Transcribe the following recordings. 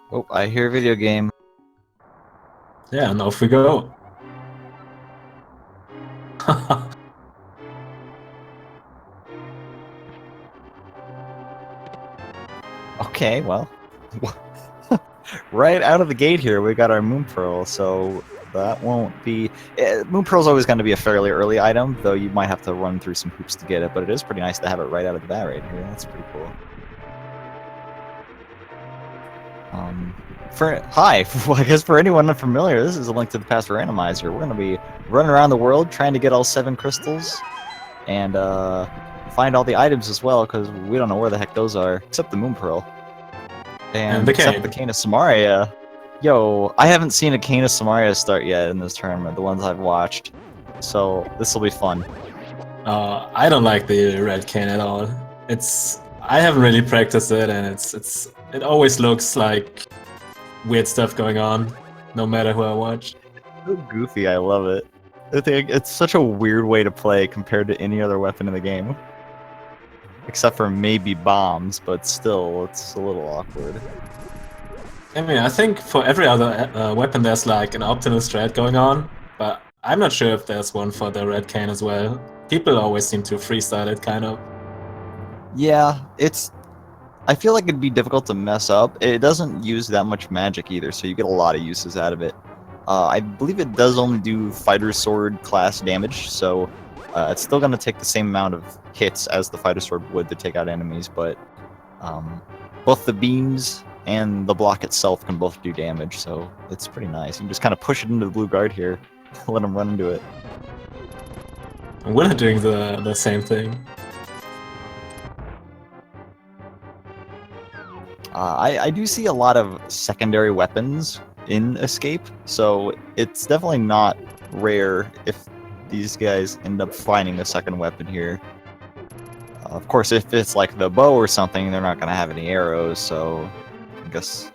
Oh, I hear video game. Yeah, and off we go. Okay, well, right out of the gate here, we got our Moon Pearl, so that won't be... Moon Pearl's always going to be a fairly early item, though you might have to run through some hoops to get it, but it is pretty nice to have it right out of the bat right here. That's pretty cool. Hi, well, I guess for anyone unfamiliar, this is a link to the past randomizer. We're going to be running around the world trying to get all 7 crystals and find all the items as well, because we don't know where the heck those are, except the Moon Pearl. And the except cane. the Cane of Samaria. Yo, I haven't seen a Cane of Samaria start yet in this tournament, the ones I've watched. So this will be fun. I don't like the red cane at all. I haven't really practiced it, and it always looks like weird stuff going on, no matter who I watch. So goofy, I love it. I think it's such a weird way to play compared to any other weapon in the game. Except for maybe bombs, but still, it's a little awkward. I mean, I think for every other weapon there's like an optimal strat going on, but I'm not sure if there's one for the red cane as well. People always seem to freestyle it, kind of. Yeah, I feel like it'd be difficult to mess up. It doesn't use that much magic either, so you get a lot of uses out of it. I believe it does only do fighter sword class damage, so it's still going to take the same amount of hits as the fighter sword would to take out enemies, but both the beams and the block itself can both do damage, so it's pretty nice. You can just kind of push it into the blue guard here, let him run into it. And we're doing the same thing. I do see a lot of secondary weapons in Escape, so it's definitely not rare if these guys end up finding a second weapon here. Of course, if it's like the bow or something, they're not going to have any arrows, so I guess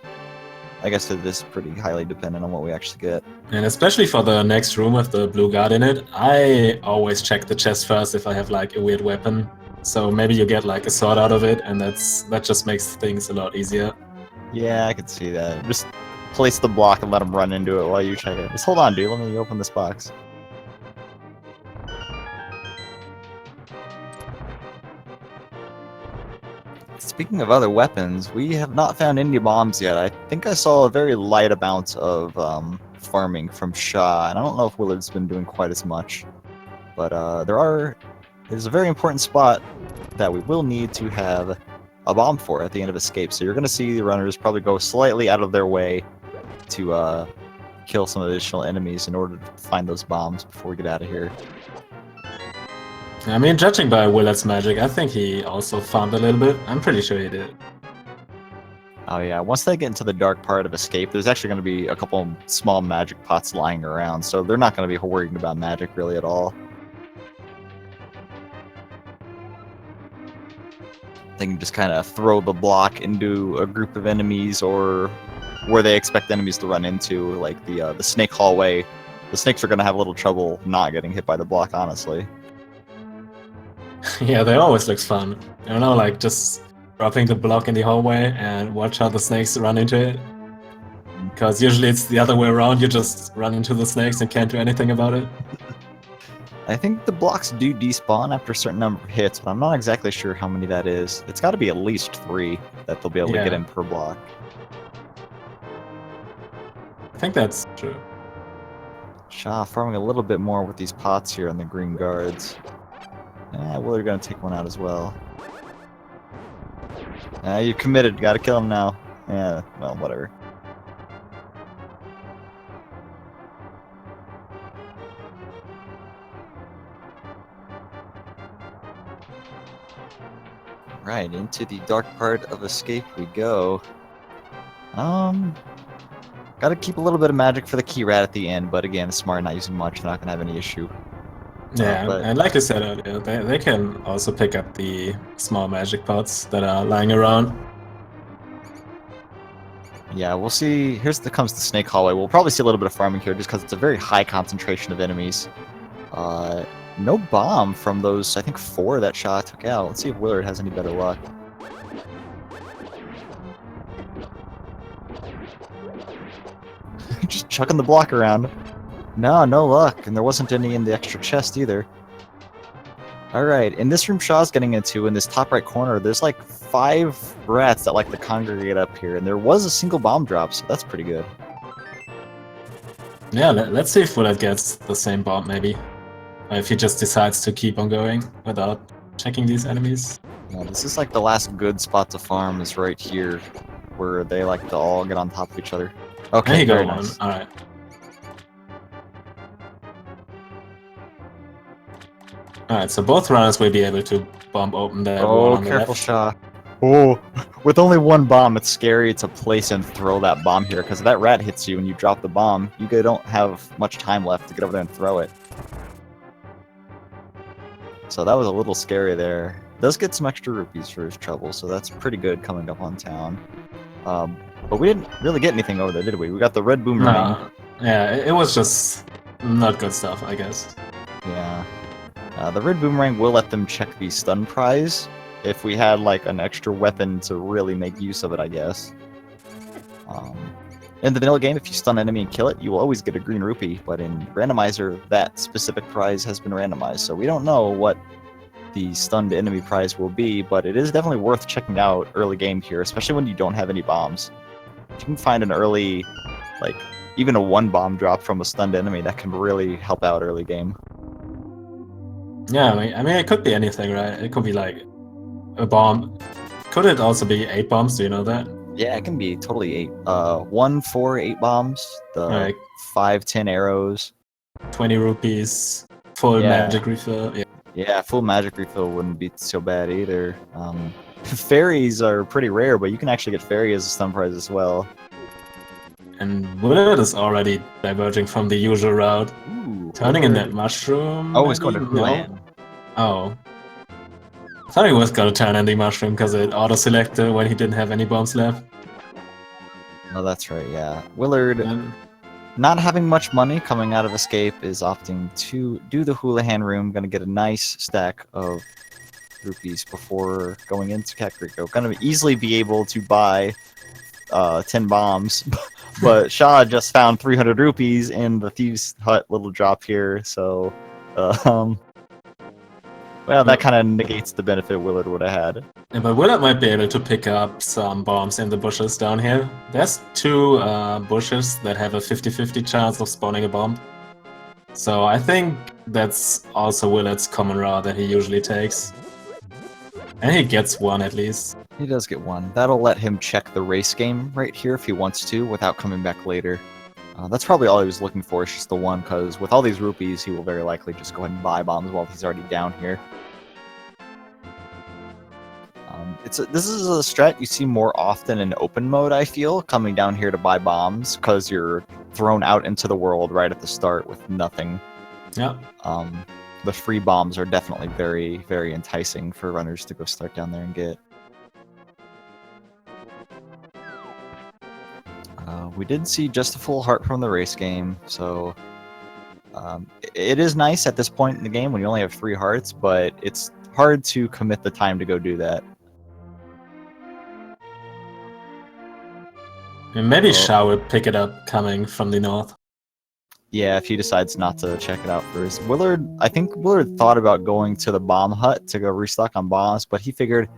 it is pretty highly dependent on what we actually get. And especially for the next room with the blue guard in it, I always check the chest first if I have like a weird weapon. So maybe you get like a sword out of it, and that just makes things a lot easier. Yeah, I could see that. Just place the block and let him run into it while you check it. Just hold on, dude. Let me open this box. Speaking of other weapons, we have not found any bombs yet. I think I saw a very light amount of farming from Schaaa, and I don't know if Willard's been doing quite as much. But there's a very important spot that we will need to have a bomb for at the end of Escape. So you're going to see the runners probably go slightly out of their way to kill some additional enemies in order to find those bombs before we get out of here. I mean, judging by Willard's magic, I think he also farmed a little bit. I'm pretty sure he did. Oh yeah, once they get into the dark part of Escape, there's actually going to be a couple small magic pots lying around, so they're not going to be worried about magic really at all. They can just kind of throw the block into a group of enemies or where they expect enemies to run into, like the snake hallway. The snakes are going to have a little trouble not getting hit by the block, honestly. Yeah, they always looks fun. I don't know, like just dropping the block in the hallway and watch how the snakes run into it. Because usually it's the other way around, you just run into the snakes and can't do anything about it. I think the blocks do despawn after a certain number of hits, but I'm not exactly sure how many that is. It's got to be at least 3 that they'll be able to get in per block. I think that's true. Schaaa farming a little bit more with these pots here on the green guards. Well, they're going to take one out as well. You're committed. Got to kill him now. Yeah, well, whatever. Right, into the dark part of Escape we go. Gotta keep a little bit of magic for the key rat at the end, but again, it's smart, not using much, not gonna have any issue. Yeah, and like I said earlier, they can also pick up the small magic pots that are lying around. Yeah, we'll see. Comes the snake hallway. We'll probably see a little bit of farming here just because it's a very high concentration of enemies. No bomb from those, I think, 4 that Schaaa took out. Let's see if Willard has any better luck. Just chucking the block around. No, no luck, and there wasn't any in the extra chest either. Alright, in this room Shaa's getting into, in this top right corner, there's like 5 rats that like to congregate up here, and there was a single bomb drop, so that's pretty good. Yeah, let's see if Willard gets the same bomb, maybe. Or if he just decides to keep on going without checking these enemies. Yeah, this is like the last good spot to farm is right here, where they like to all get on top of each other. Okay, There you very go, nice. one. Alright. Alright, so both runners will be able to bomb open that wall Oh, on the careful, left. Schaaa. Oh, with only one bomb, it's scary to place and throw that bomb here, because if that rat hits you and you drop the bomb, you don't have much time left to get over there and throw it. So that was a little scary there. Does get some extra rupees for his trouble, so that's pretty good coming up on town. But we didn't really get anything over there, did we? We got the red boomerang. No. Yeah, it was just not good stuff, I guess. Yeah. The red boomerang will let them check the stun prize if we had like an extra weapon to really make use of it, I guess. In the vanilla game, if you stun an enemy and kill it, you will always get a green rupee, but in Randomizer, that specific prize has been randomized, so we don't know what the stunned enemy prize will be, but it is definitely worth checking out early game here, especially when you don't have any bombs. If you can find an early, like, even a 1 bomb drop from a stunned enemy, that can really help out early game. Yeah, I mean, it could be anything, right? It could be like a bomb. Could it also be 8 bombs? Do you know that? Yeah, it can be totally 8. 1, 4, 8 bombs, the Like 5, 10 arrows. 20 rupees, full Yeah. magic refill. Yeah. Yeah, full magic refill wouldn't be so bad either. Fairies are pretty rare, but you can actually get fairy as a stun prize as well. And Willard is already diverging from the usual route. Ooh, Turning in Willard. that mushroom. Oh, it's going to maybe? Hoolan. Oh. I thought he was gonna turn in the mushroom because it auto-selected when he didn't have any bombs left. Oh, that's right, yeah. Willard, And not having much money coming out of Escape, is opting to do the Houlihan room. Gonna get a nice stack of rupees before going into Kakariko. Gonna easily be able to buy 10 bombs, but Schaaa just found 300 rupees in the Thieves' Hut little drop here, so well, that kind of negates the benefit Willard would have had. Yeah, but Willard might be able to pick up some bombs in the bushes down here. There's 2 bushes that have a 50-50 chance of spawning a bomb. So I think that's also Willard's common route that he usually takes. And he gets 1 at least. He does get 1. That'll let him check the race game right here if he wants to without coming back later. That's probably all he was looking for, is just the 1, because with all these rupees, he will very likely just go ahead and buy bombs while he's already down here. This is a strat you see more often in open mode, I feel, coming down here to buy bombs, because you're thrown out into the world right at the start with nothing. Yeah. The free bombs are definitely very, very enticing for runners to go start down there and get. We did see just a full heart from the race game, so it is nice at this point in the game when you only have 3 hearts, but it's hard to commit the time to go do that. And maybe Schaaa will pick it up coming from the north. Yeah, if he decides not to check it out first. I think Willard thought about going to the bomb hut to go restock on bombs, but he figured,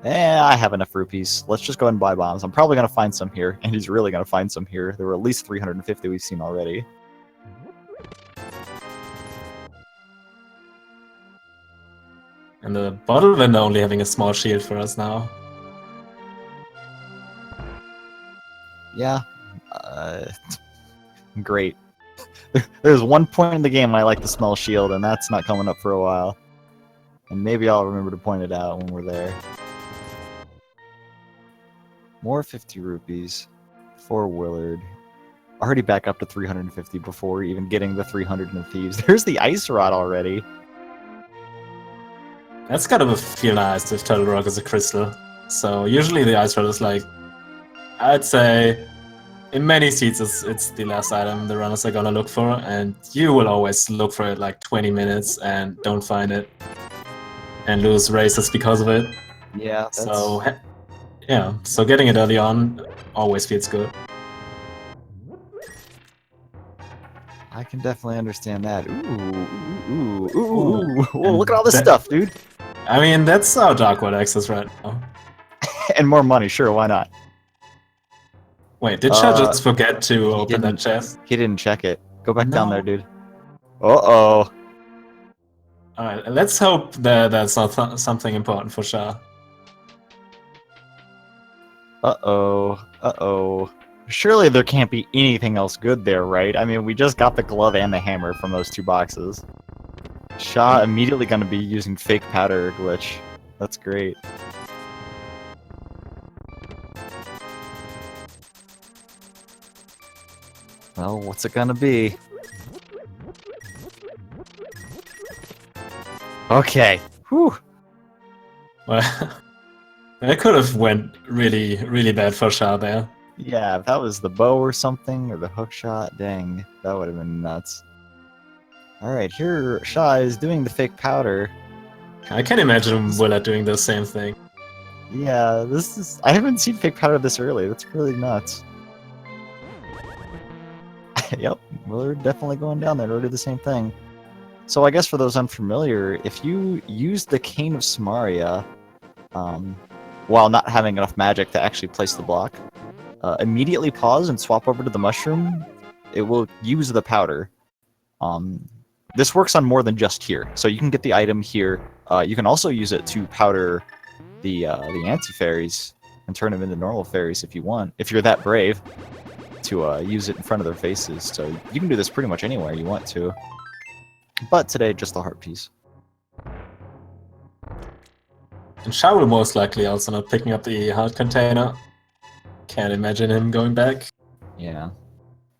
I have enough rupees. Let's just go ahead and buy bombs. I'm probably going to find some here, and he's really going to find some here. There were at least 350 we've seen already. And the bottle vendor only having a small shield for us now. Yeah. Great. There's one point in the game I like to smell shield, and that's not coming up for a while. And maybe I'll remember to point it out when we're there. More 50 rupees for Willard. Already back up to 350 before even getting the 300 in the Thieves. There's the Ice Rod already. That's gotta feel nice if Turtle Rock is a crystal. So usually the Ice Rod is like, I'd say, in many seats it's the last item the runners are gonna look for, and you will always look for it like 20 minutes and don't find it. And lose races because of it. Yeah, that's... So, yeah, so getting it early on always feels good. I can definitely understand that. Ooh, look at all this that- stuff, dude. I mean, that's our Dark World access right now. And more money, sure, why not? Wait, did Schaaa just forget to open that didn't. chest? He didn't check it. Go back down No. there, dude. Uh-oh. Alright, let's hope that that's not something important for Schaaa. Uh-oh. Surely there can't be anything else good there, right? I mean, we just got the glove and the hammer from those 2 boxes. Schaaa immediately gonna be using fake powder glitch. That's great. Well, what's it gonna be? Okay. Whew. Well, that could have went really, really bad for Schaaa there. Yeah, if that was the bow or something, or the hook shot, dang, that would have been nuts. Alright, here Schaaa is doing the fake powder. I can imagine Willard doing the same thing. Yeah, this is... I haven't seen fake powder this early, that's really nuts. Yep, Willard definitely going down there to do the same thing. So I guess for those unfamiliar, if you use the Cane of Samaria, while not having enough magic to actually place the block, immediately pause and swap over to the mushroom, it will use the powder. This works on more than just here. So you can get the item here. You can also use it to powder the anti-fairies and turn them into normal fairies if you want. If you're that brave to use it in front of their faces. So you can do this pretty much anywhere you want to. But today, just the heart piece. And Schaaa will most likely also not picking up the heart container. Can't imagine him going back. Yeah.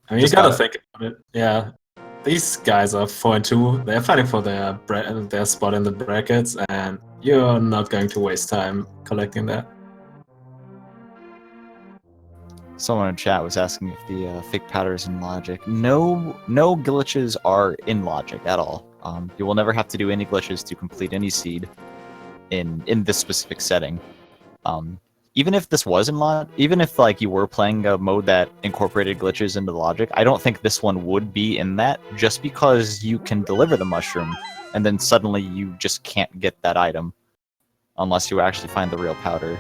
I mean, you gotta think about it. Yeah. These guys are 4 and 2. They're fighting for their spot in the brackets, and you're not going to waste time collecting that. Someone in chat was asking if the fake powder is in logic. No glitches are in logic at all. You will never have to do any glitches to complete any seed in this specific setting. Even if this was in logic, even if like you were playing a mode that incorporated glitches into logic, I don't think this one would be in that, just because you can deliver the mushroom and then suddenly you just can't get that item unless you actually find the real powder.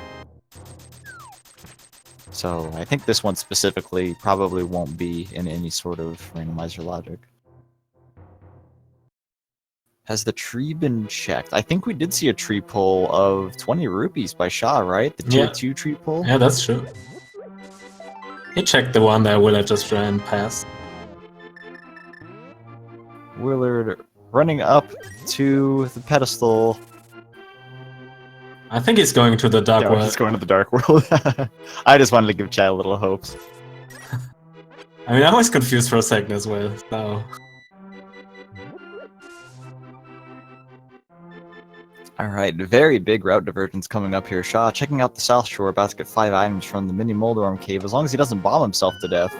So I think this one specifically probably won't be in any sort of randomizer logic. Has the tree been checked? I think we did see a tree pull of 20 rupees by Schaaa, right? The tier 2 tree pull? Yeah, that's true. He checked the one that Willard just ran past. Willard running up to the pedestal. I think he's going to the dark world. He's going to the dark world. I just wanted to give Chad a little hopes. I mean, I was confused for a second as well, so... Alright, very big route divergence coming up here. Schaaa checking out the South Shore, about to get 5 items from the mini Moldorm cave, as long as he doesn't bomb himself to death.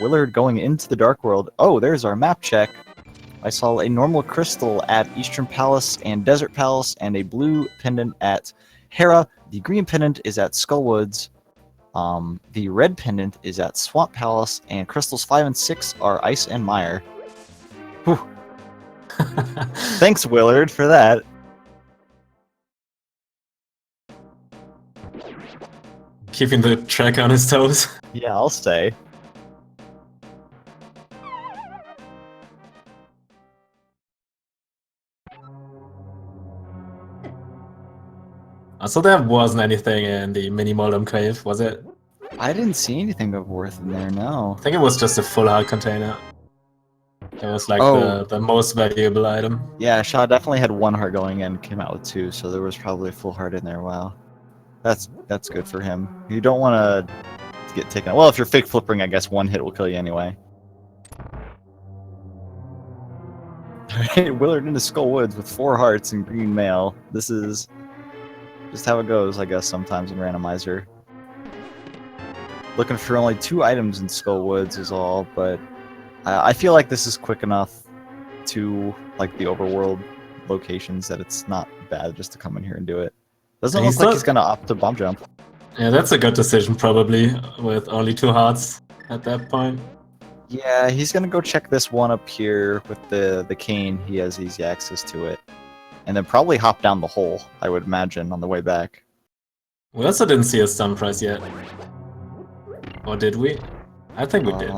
Willard going into the Dark World. Oh, there's our map check. I saw a normal crystal at Eastern Palace and Desert Palace, and a blue pendant at Hera. The green pendant is at Skullwoods. The red pendant is at Swamp Palace, and crystals 5 and 6 are Ice and Mire. Whew. Thanks, Willard, for that. Keeping the track on his toes. Yeah, I'll say. So there wasn't anything in the mini Moldom cave, was it? I didn't see anything of worth in there, no. I think it was just a full heart container. It was like the most valuable item. Yeah, Schaaa definitely had 1 heart going in, came out with 2, so there was probably a full heart in there. Wow. That's good for him. You don't want to get taken out. Well, if you're fake flipping, I guess 1 hit will kill you anyway. Alright, Willard into Skull Woods with 4 hearts and green mail. This is just how it goes, I guess, sometimes in Randomizer. Looking for only 2 items in Skull Woods is all, but I feel like this is quick enough to like the overworld locations that it's not bad just to come in here and do it. Doesn't look like he's gonna opt to bomb jump. Yeah, that's a good decision probably, with only 2 hearts at that point. Yeah, he's gonna go check this one up here with the cane. He has easy access to it. And then probably hop down the hole, I would imagine, on the way back. We also didn't see a stun price yet. Or did we? I think we did.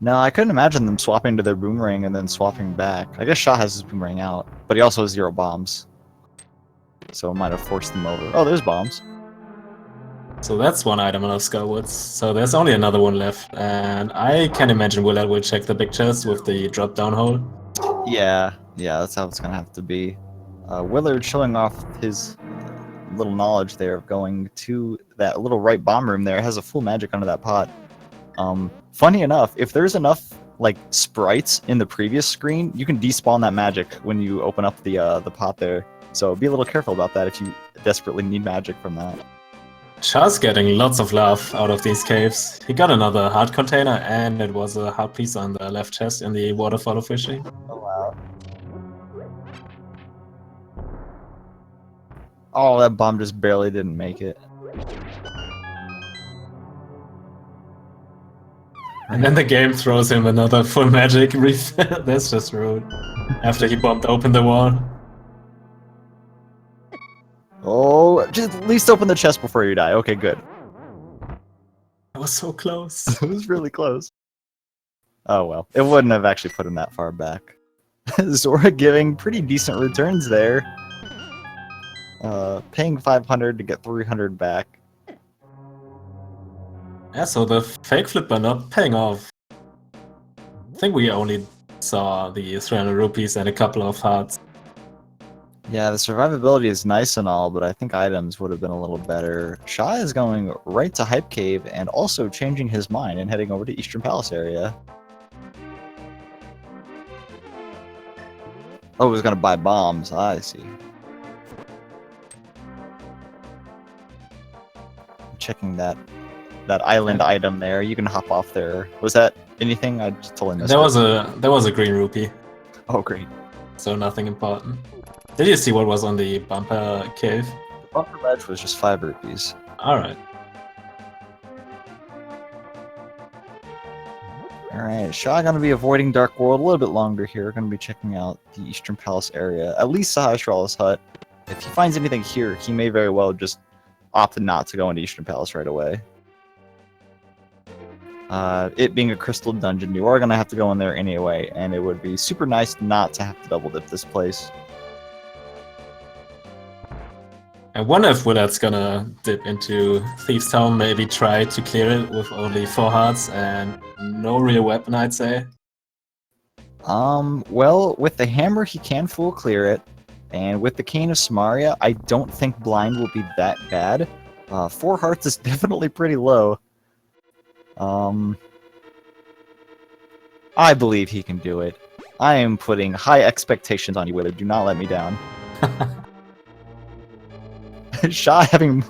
No, I couldn't imagine them swapping to their boomerang and then swapping back. I guess Schaaa has his boomerang out, but he also has 0 bombs. So it might have forced them over. Oh, there's bombs. So that's one item of Skywoods. So there's only another one left, and I can imagine Willard will check the big chest with the drop down hole. Yeah, that's how it's gonna have to be. Willard showing off his little knowledge there of going to that little right bomb room there. It has a full magic under that pot. Funny enough, if there's enough like sprites in the previous screen, you can despawn that magic when you open up the pot there. So be a little careful about that if you desperately need magic from that. Shaa's getting lots of love out of these caves. He got another heart container, and it was a heart piece on the left chest in the waterfall of fishing. Oh wow. Oh, that bomb just barely didn't make it. And then the game throws him another full magic refill. That's just rude. After he bombed open the wall. Oh, just at least open the chest before you die. Okay, good. That was so close. It was really close. Oh well, it wouldn't have actually put him that far back. Zora giving pretty decent returns there. Paying 500 to get 300 back. Yeah, so the fake flipper not paying off. I think we only saw the 300 rupees and a couple of hearts. Yeah, the survivability is nice and all, but I think items would have been a little better. Schaaa is going right to Hype Cave and also changing his mind and heading over to Eastern Palace area. Oh, he was going to buy bombs. I see. Checking that island item there. You can hop off there. Was that anything? I just totally missed it. There was a green rupee. Oh, great. So nothing important. Did you see what was on the bumper cave? The bumper ledge was just 5 rupees. Alright. Alright, Schaaa gonna be avoiding Dark World a little bit longer here. Gonna be checking out the Eastern Palace area. At least Sahasrala's hut. If he finds anything here, he may very well just opt not to go into Eastern Palace right away. It being a crystal dungeon, you are gonna have to go in there anyway, and it would be super nice not to have to double dip this place. I wonder if Willard's gonna dip into Thieves' Town, maybe try to clear it with only 4 hearts and no real weapon, I'd say. Well, with the hammer he can full clear it, and with the Cane of Samaria, I don't think blind will be that bad. 4 hearts is definitely pretty low. I believe he can do it. I am putting high expectations on you, Willard. Do not let me down. Schaaa having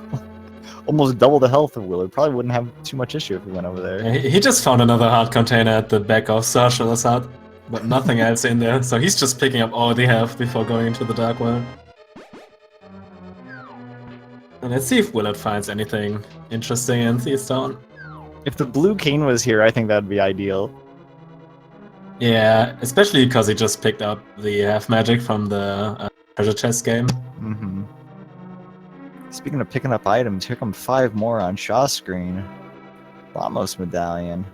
almost double the health of Willard probably wouldn't have too much issue if we went over there. He just found another heart container at the back of Sashala's hut, but nothing else in there, so he's just picking up all they have before going into the Dark World. And let's see if Willard finds anything interesting in Thieves' Town. If the blue cane was here, I think that'd be ideal. Yeah, especially because he just picked up the half magic from the treasure chest game. Mm-hmm. Speaking of picking up items, here come 5 more on Shaa's screen. Lamos medallion.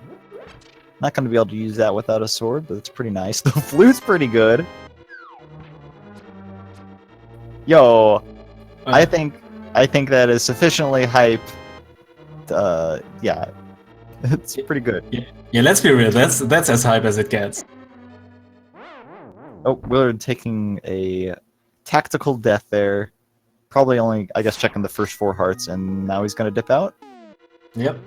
Not going to be able to use that without a sword, but it's pretty nice. The flute's pretty good. Yo, I think that is sufficiently hype. Yeah, it's pretty good. Yeah, let's be real. That's as hype as it gets. Oh, Willard taking a tactical death there. Probably only, I guess, checking the first 4 hearts, and now he's going to dip out? Yep.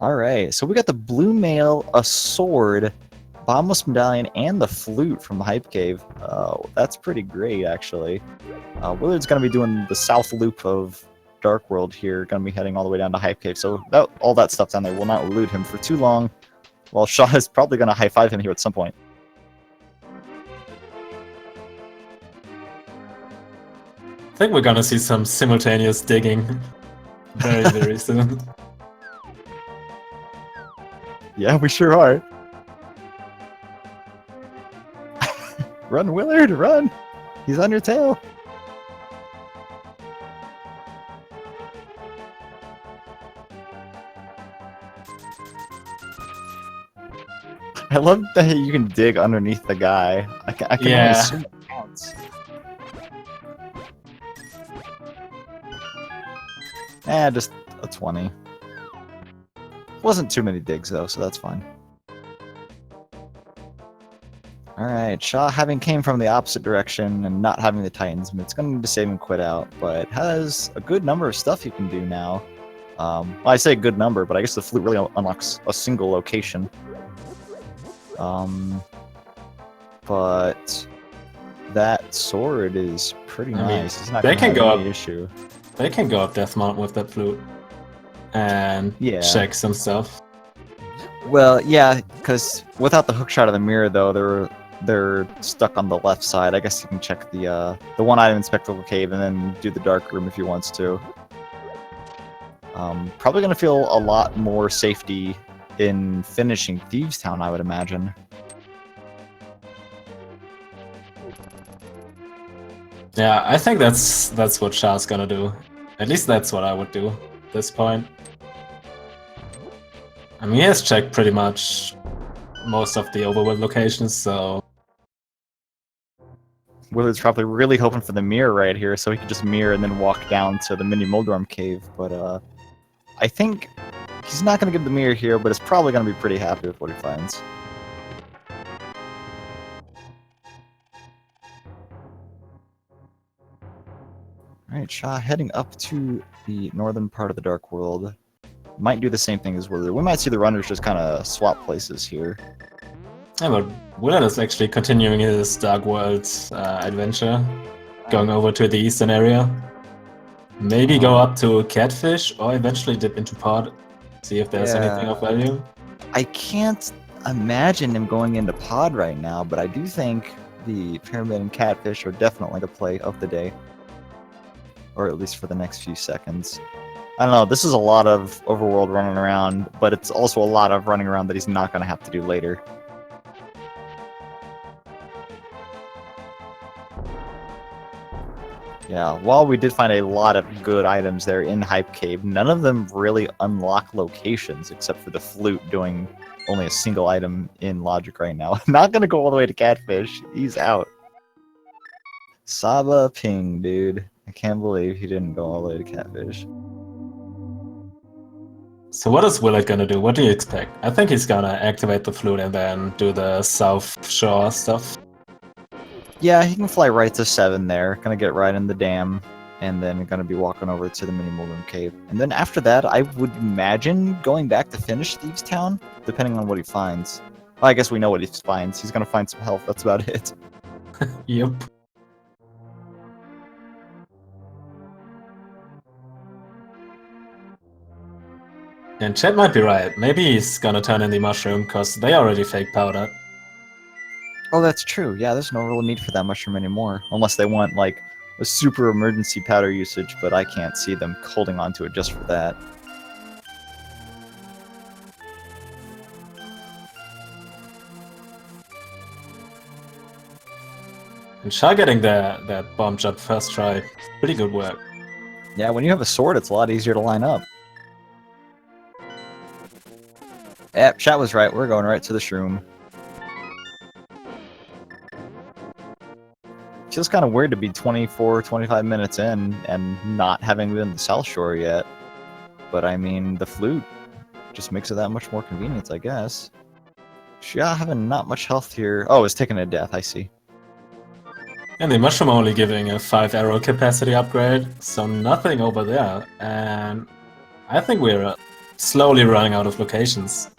Alright, so we got the blue mail, a sword, bombless medallion, and the flute from the Hype Cave. That's pretty great, actually. Willard's going to be doing the south loop of Dark World here, going to be heading all the way down to Hype Cave, so all that stuff down there will not elude him for too long, while Schaaa is probably going to high-five him here at some point. I think we're gonna see some simultaneous digging very, very soon. Yeah, we sure are. Run, Willard, run! He's on your tail. I love that you can dig underneath the guy. I can only Yeah. assume it counts. Just a 20. Wasn't too many digs though, so that's fine. Alright, Schaaa having came from the opposite direction and not having the Titans, it's going to need to save and quit out, but has a good number of stuff you can do now. Well, I say a good number, but I guess the flute really unlocks a single location. But that sword is pretty nice. It's not they gonna can go have any up. issue. They can go up Death Mountain with that flute and check some stuff. Well, yeah, because without the hookshot of the mirror, though, they're stuck on the left side. I guess you can check the one item in Spectacle Cave and then do the Dark Room if he wants to. Probably gonna feel a lot more safety in finishing Thieves Town, I would imagine. Yeah, I think that's what Shaa's gonna do. At least that's what I would do at this point. I mean, he has checked pretty much most of the overworld locations, so... Willard's probably really hoping for the mirror right here, so he can just mirror and then walk down to the mini Moldorm cave, but I think he's not going to give the mirror here, but is probably going to be pretty happy with what he finds. Alright, Schaaa heading up to the northern part of the Dark World. Might do the same thing as Willard. We might see the runners just kind of swap places here. Yeah, but Willard is actually continuing his Dark World adventure, going over to the eastern area. Maybe go up to Catfish, or eventually dip into Pod, see if there's anything of value. I can't imagine him going into Pod right now, but I do think the Pyramid and Catfish are definitely the play of the day. Or at least for the next few seconds. I don't know, this is a lot of overworld running around, but it's also a lot of running around that he's not going to have to do later. Yeah, while we did find a lot of good items there in Hype Cave, none of them really unlock locations, except for the flute doing only a single item in Logic right now. Not going to go all the way to Catfish, he's out. Saba Ping, dude. I can't believe he didn't go all the way to Catfish. So what is Willard gonna do? What do you expect? I think he's gonna activate the flute and then do the South Shore stuff. Yeah, he can fly right to 7 there. Gonna get right in the dam, and then gonna be walking over to the mini Moldorm Cave. And then after that, I would imagine going back to finish Thieves Town, depending on what he finds. Well, I guess we know what he finds. He's gonna find some health, that's about it. Yep. And Chet might be right. Maybe he's gonna turn in the mushroom, because they already fake powdered. Oh, that's true. Yeah, there's no real need for that mushroom anymore. Unless they want, like, a super emergency powder usage, but I can't see them holding on to it just for that. And Schaaa getting that bomb jump first try. Pretty good work. Yeah, when you have a sword, it's a lot easier to line up. Yep, Schaaa was right. We're going right to the shroom. Feels kind of weird to be 24, 25 minutes in and not having been to the South Shore yet. But I mean, the flute just makes it that much more convenient, I guess. Schaaa having not much health here. Oh, it's taking a death, I see. And the mushroom only giving a 5 arrow capacity upgrade, so nothing over there. And I think we're slowly running out of locations.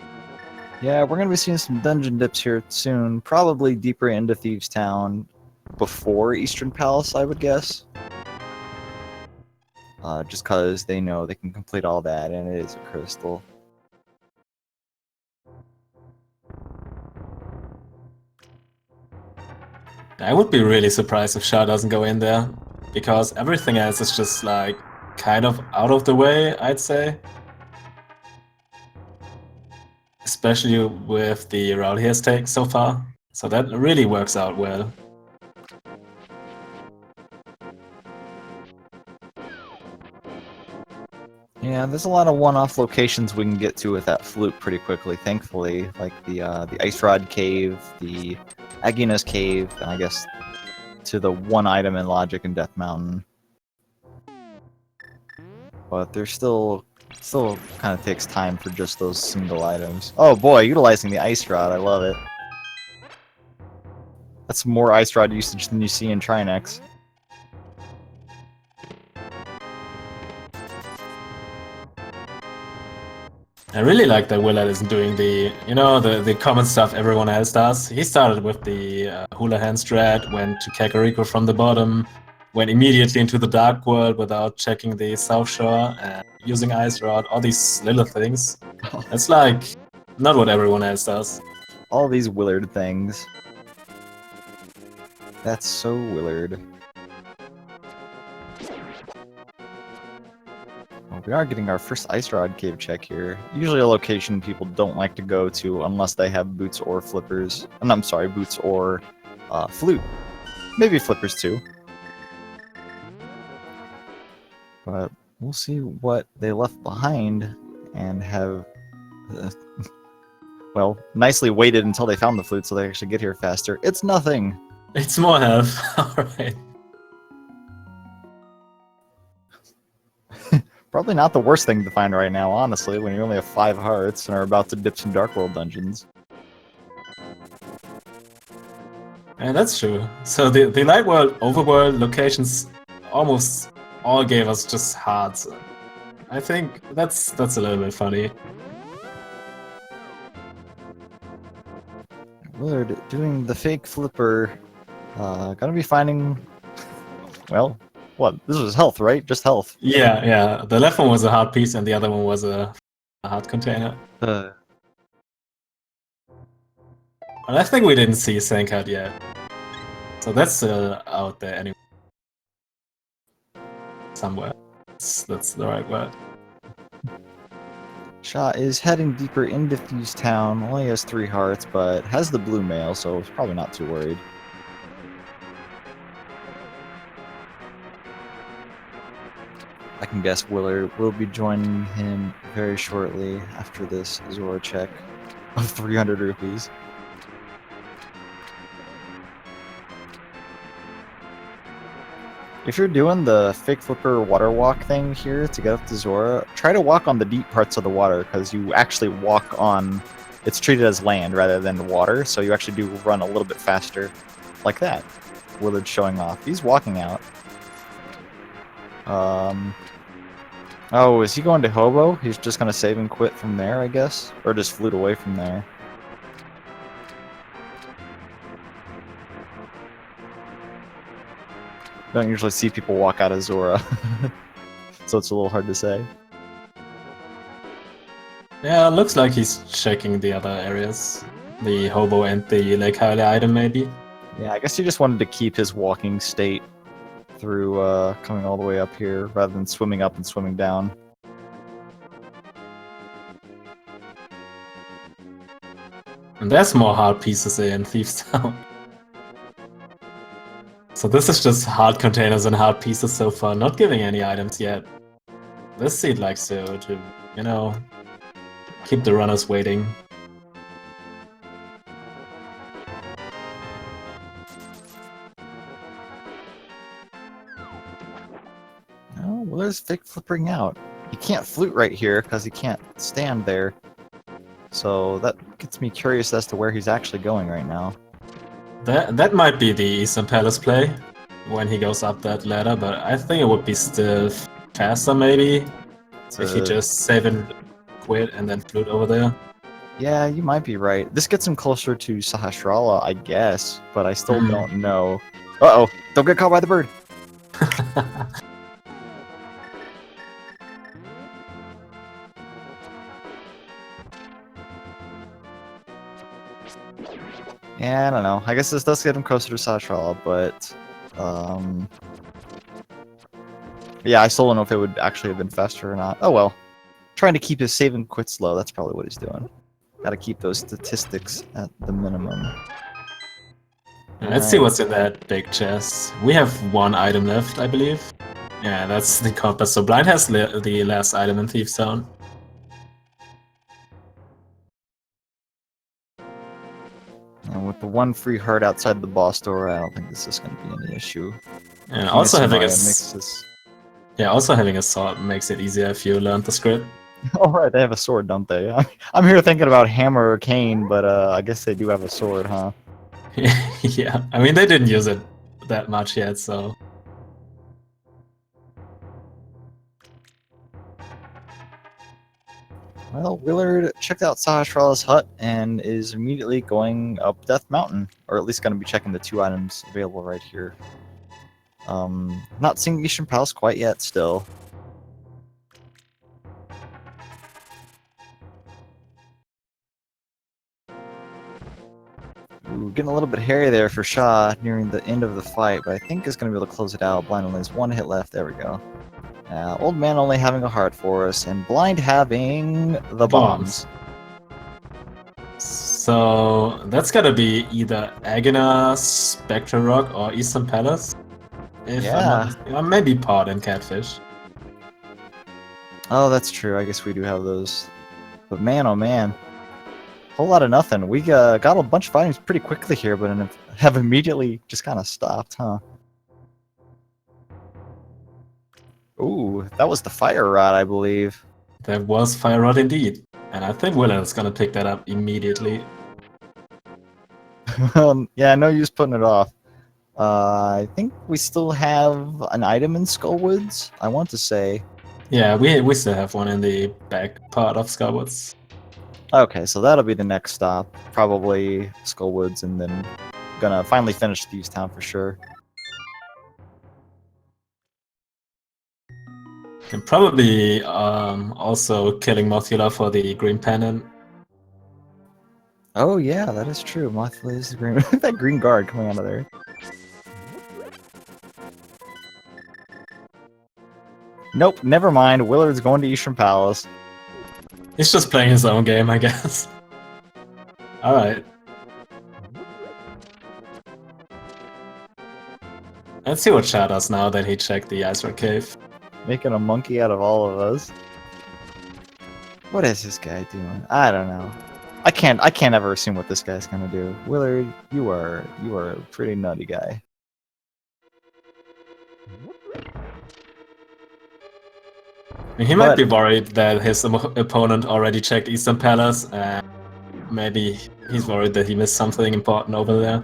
Yeah, we're going to be seeing some dungeon dips here soon. Probably deeper into Thieves Town before Eastern Palace, I would guess. Just because they know they can complete all that, and it is a crystal. I would be really surprised if Schaaa doesn't go in there, because everything else is just like kind of out of the way, I'd say. especially with the route he has taken so far. So that really works out well. Yeah, there's a lot of one-off locations we can get to with that flute pretty quickly, thankfully. Like the Ice Rod Cave, the Agina's Cave, and I guess to the one item in Logic and Death Mountain. But there's still kind of takes time for just those single items. Oh boy, utilizing the Ice Rod, I love it. That's more Ice Rod usage than you see in Trinex. I really like that Willard isn't doing the, you know, the common stuff everyone else does. He started with the Hula Hand strat, went to Kakariko from the bottom, went immediately into the Dark World without checking the South Shore, and using Ice Rod, all these little things. It's like, not what everyone else does. All these Willard things. That's so Willard. Well, we are getting our first Ice Rod Cave check here. Usually a location people don't like to go to unless they have boots or flippers. And I'm sorry, boots or flute. Maybe flippers too. But we'll see what they left behind and have, well, nicely waited until they found the flute so they actually get here faster. It's nothing! It's more health, alright. Probably not the worst thing to find right now, honestly, when you only have 5 hearts and are about to dip some Dark World dungeons. And that's true. So the Light World, Overworld locations almost all gave us just hearts. I think that's a little bit funny. Willard doing the fake flipper. Gonna be finding, well, what? This was health, right? Just health. Yeah. The left one was a heart piece and the other one was a heart container. And I think we didn't see Sankard yet. So that's out there anyway. Somewhere. That's the right word. Schaaa is heading deeper into Fuse Town. Only has 3 hearts, but has the blue mail, so he's probably not too worried. I can guess Willard will be joining him very shortly after this Zora check of 300 rupees. If you're doing the fake flipper water walk thing here to get up to Zora, try to walk on the deep parts of the water, because you actually walk on... It's treated as land rather than water, so you actually do run a little bit faster. Like that. Willard's showing off. He's walking out. Oh, is he going to Hobo? He's just going to save and quit from there, I guess? Or just flute away from there. Don't usually see people walk out of Zora. So it's a little hard to say. Yeah, it looks like he's checking the other areas. The Hobo and the Lake Hylia item, maybe. Yeah, I guess he just wanted to keep his walking state through coming all the way up here, rather than swimming up and swimming down. And there's more heart pieces in Thieves Town. So this is just heart containers and heart pieces so far, not giving any items yet. This seed likes to, you know, keep the runners waiting. Oh, well, there's fake flippering out. He can't flute right here because he can't stand there. So that gets me curious as to where he's actually going right now. That might be the Eastern Palace play when he goes up that ladder, but I think it would be still faster maybe if he just save and quit and then flute over there. Yeah, you might be right. This gets him closer to Sahasrara, I guess, but I still don't know. Uh-oh! Don't get caught by the bird! Yeah, I don't know. I guess this does get him closer to Sahasrara, but... yeah, I still don't know if it would actually have been faster or not. Oh well. Trying to keep his save and quits low, that's probably what he's doing. Gotta keep those statistics at the minimum. Let's see Alright. what's in that big chest. We have one item left, I believe. Yeah, that's the compass. So Blind has the last item in Thief Zone. And with the one free heart outside the boss door, I don't think this is going to be any issue. And also having a makes this... yeah, also having a sword makes it easier if you learn the script. Oh right, they have a sword, don't they? I'm here thinking about hammer or cane, but I guess they do have a sword, huh? Yeah, I mean they didn't use it that much yet, so. Well, Willard checked out Sahasrara's hut and is immediately going up Death Mountain, or at least going to be checking the 2 items available right here. Not seeing Eastern Palace quite yet, still. Ooh, getting a little bit hairy there for Schaaa nearing the end of the fight, but I think is going to be able to close it out. Blind only has 1 hit left. There we go. Old man only having a heart for us, and Blind having the bombs. So that's gotta be either Agina, Spectre Rock, or Eastern Palace. If Yeah. maybe Pod and Catfish. Oh, that's true. I guess we do have those. But man, oh man. Whole lot of nothing. We got a bunch of items pretty quickly here, but have immediately just kind of stopped, huh? Ooh, that was the fire rod, I believe. That was Fire Rod indeed. And I think Willard's gonna pick that up immediately. Yeah, no use putting it off. I think we still have an item in Skullwoods, I want to say. Yeah, we still have one in the back part of Skywoods. Okay, so that'll be the next stop. Probably Skullwoods, and then gonna finally finish Thieves Town for sure. And probably also killing Mothula for the green pennant. Oh yeah, that is true. Mothula is the green. That green guard coming out of there. Nope, never mind. Willard's going to Eastern Palace. He's just playing his own game, I guess. Alright. Let's see what Schaaa does now that he checked the Ice Rock Cave. Making a monkey out of all of us. What is this guy doing? I don't know. I can't ever assume what this guy's gonna do. Willard, you are a pretty nutty guy. He might be worried that his opponent already checked Eastern Palace, and maybe he's worried that he missed something important over there.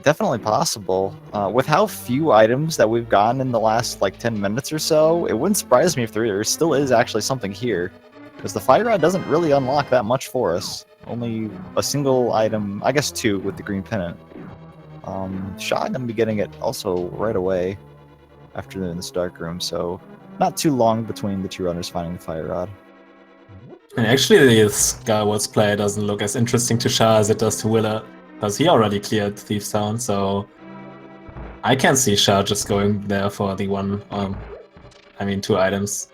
Definitely possible. With how few items that we've gotten in the last like 10 minutes or so, it wouldn't surprise me if there still is actually something here. Because the Fire Rod doesn't really unlock that much for us. Only a single item, I guess 2 with the green pennant. Schaaa gonna be getting it also right away after in this dark room, so not too long between the 2 runners finding the Fire Rod. And actually the Skywoods play doesn't look as interesting to Schaaa as it does to Willard, because he already cleared Thief's Town, so I can see Schaaa just going there for the 2 items.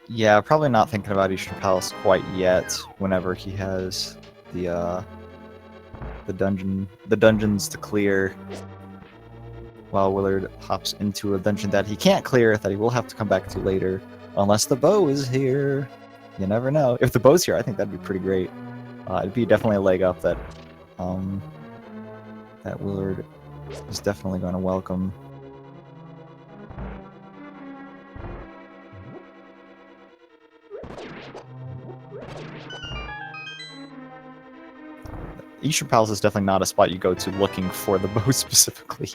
Yeah, probably not thinking about Eastern Palace quite yet. Whenever he has the dungeons to clear, while Willard hops into a dungeon that he can't clear, that he will have to come back to later, unless the bow is here. You never know. If the bow's here, I think that'd be pretty great. It'd be definitely a leg up that that Willard is definitely going to welcome. Eastern Palace is definitely not a spot you go to looking for the bow specifically.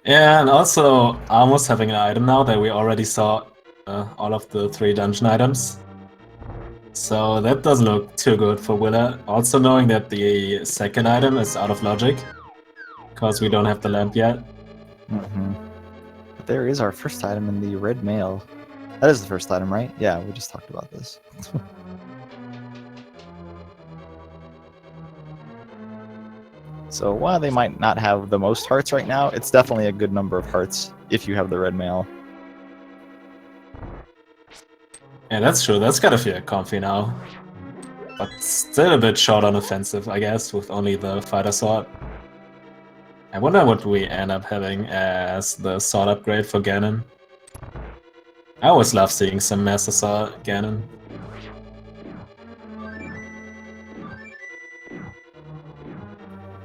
Yeah, and also almost having an item now that we already saw all of the 3 dungeon items. So that doesn't look too good for Willard. Also knowing that the second item is out of logic, because we don't have the lamp yet. Mm-hmm. But there is our first item in the red mail. That is the first item, right? Yeah, we just talked about this. So while they might not have the most hearts right now, it's definitely a good number of hearts if you have the red mail. Yeah, that's true. That's gotta feel comfy now. but still a bit short on offensive, I guess, with only the fighter sword. I wonder what we end up having as the sword upgrade for Ganon. I always love seeing some Master Sword Ganon.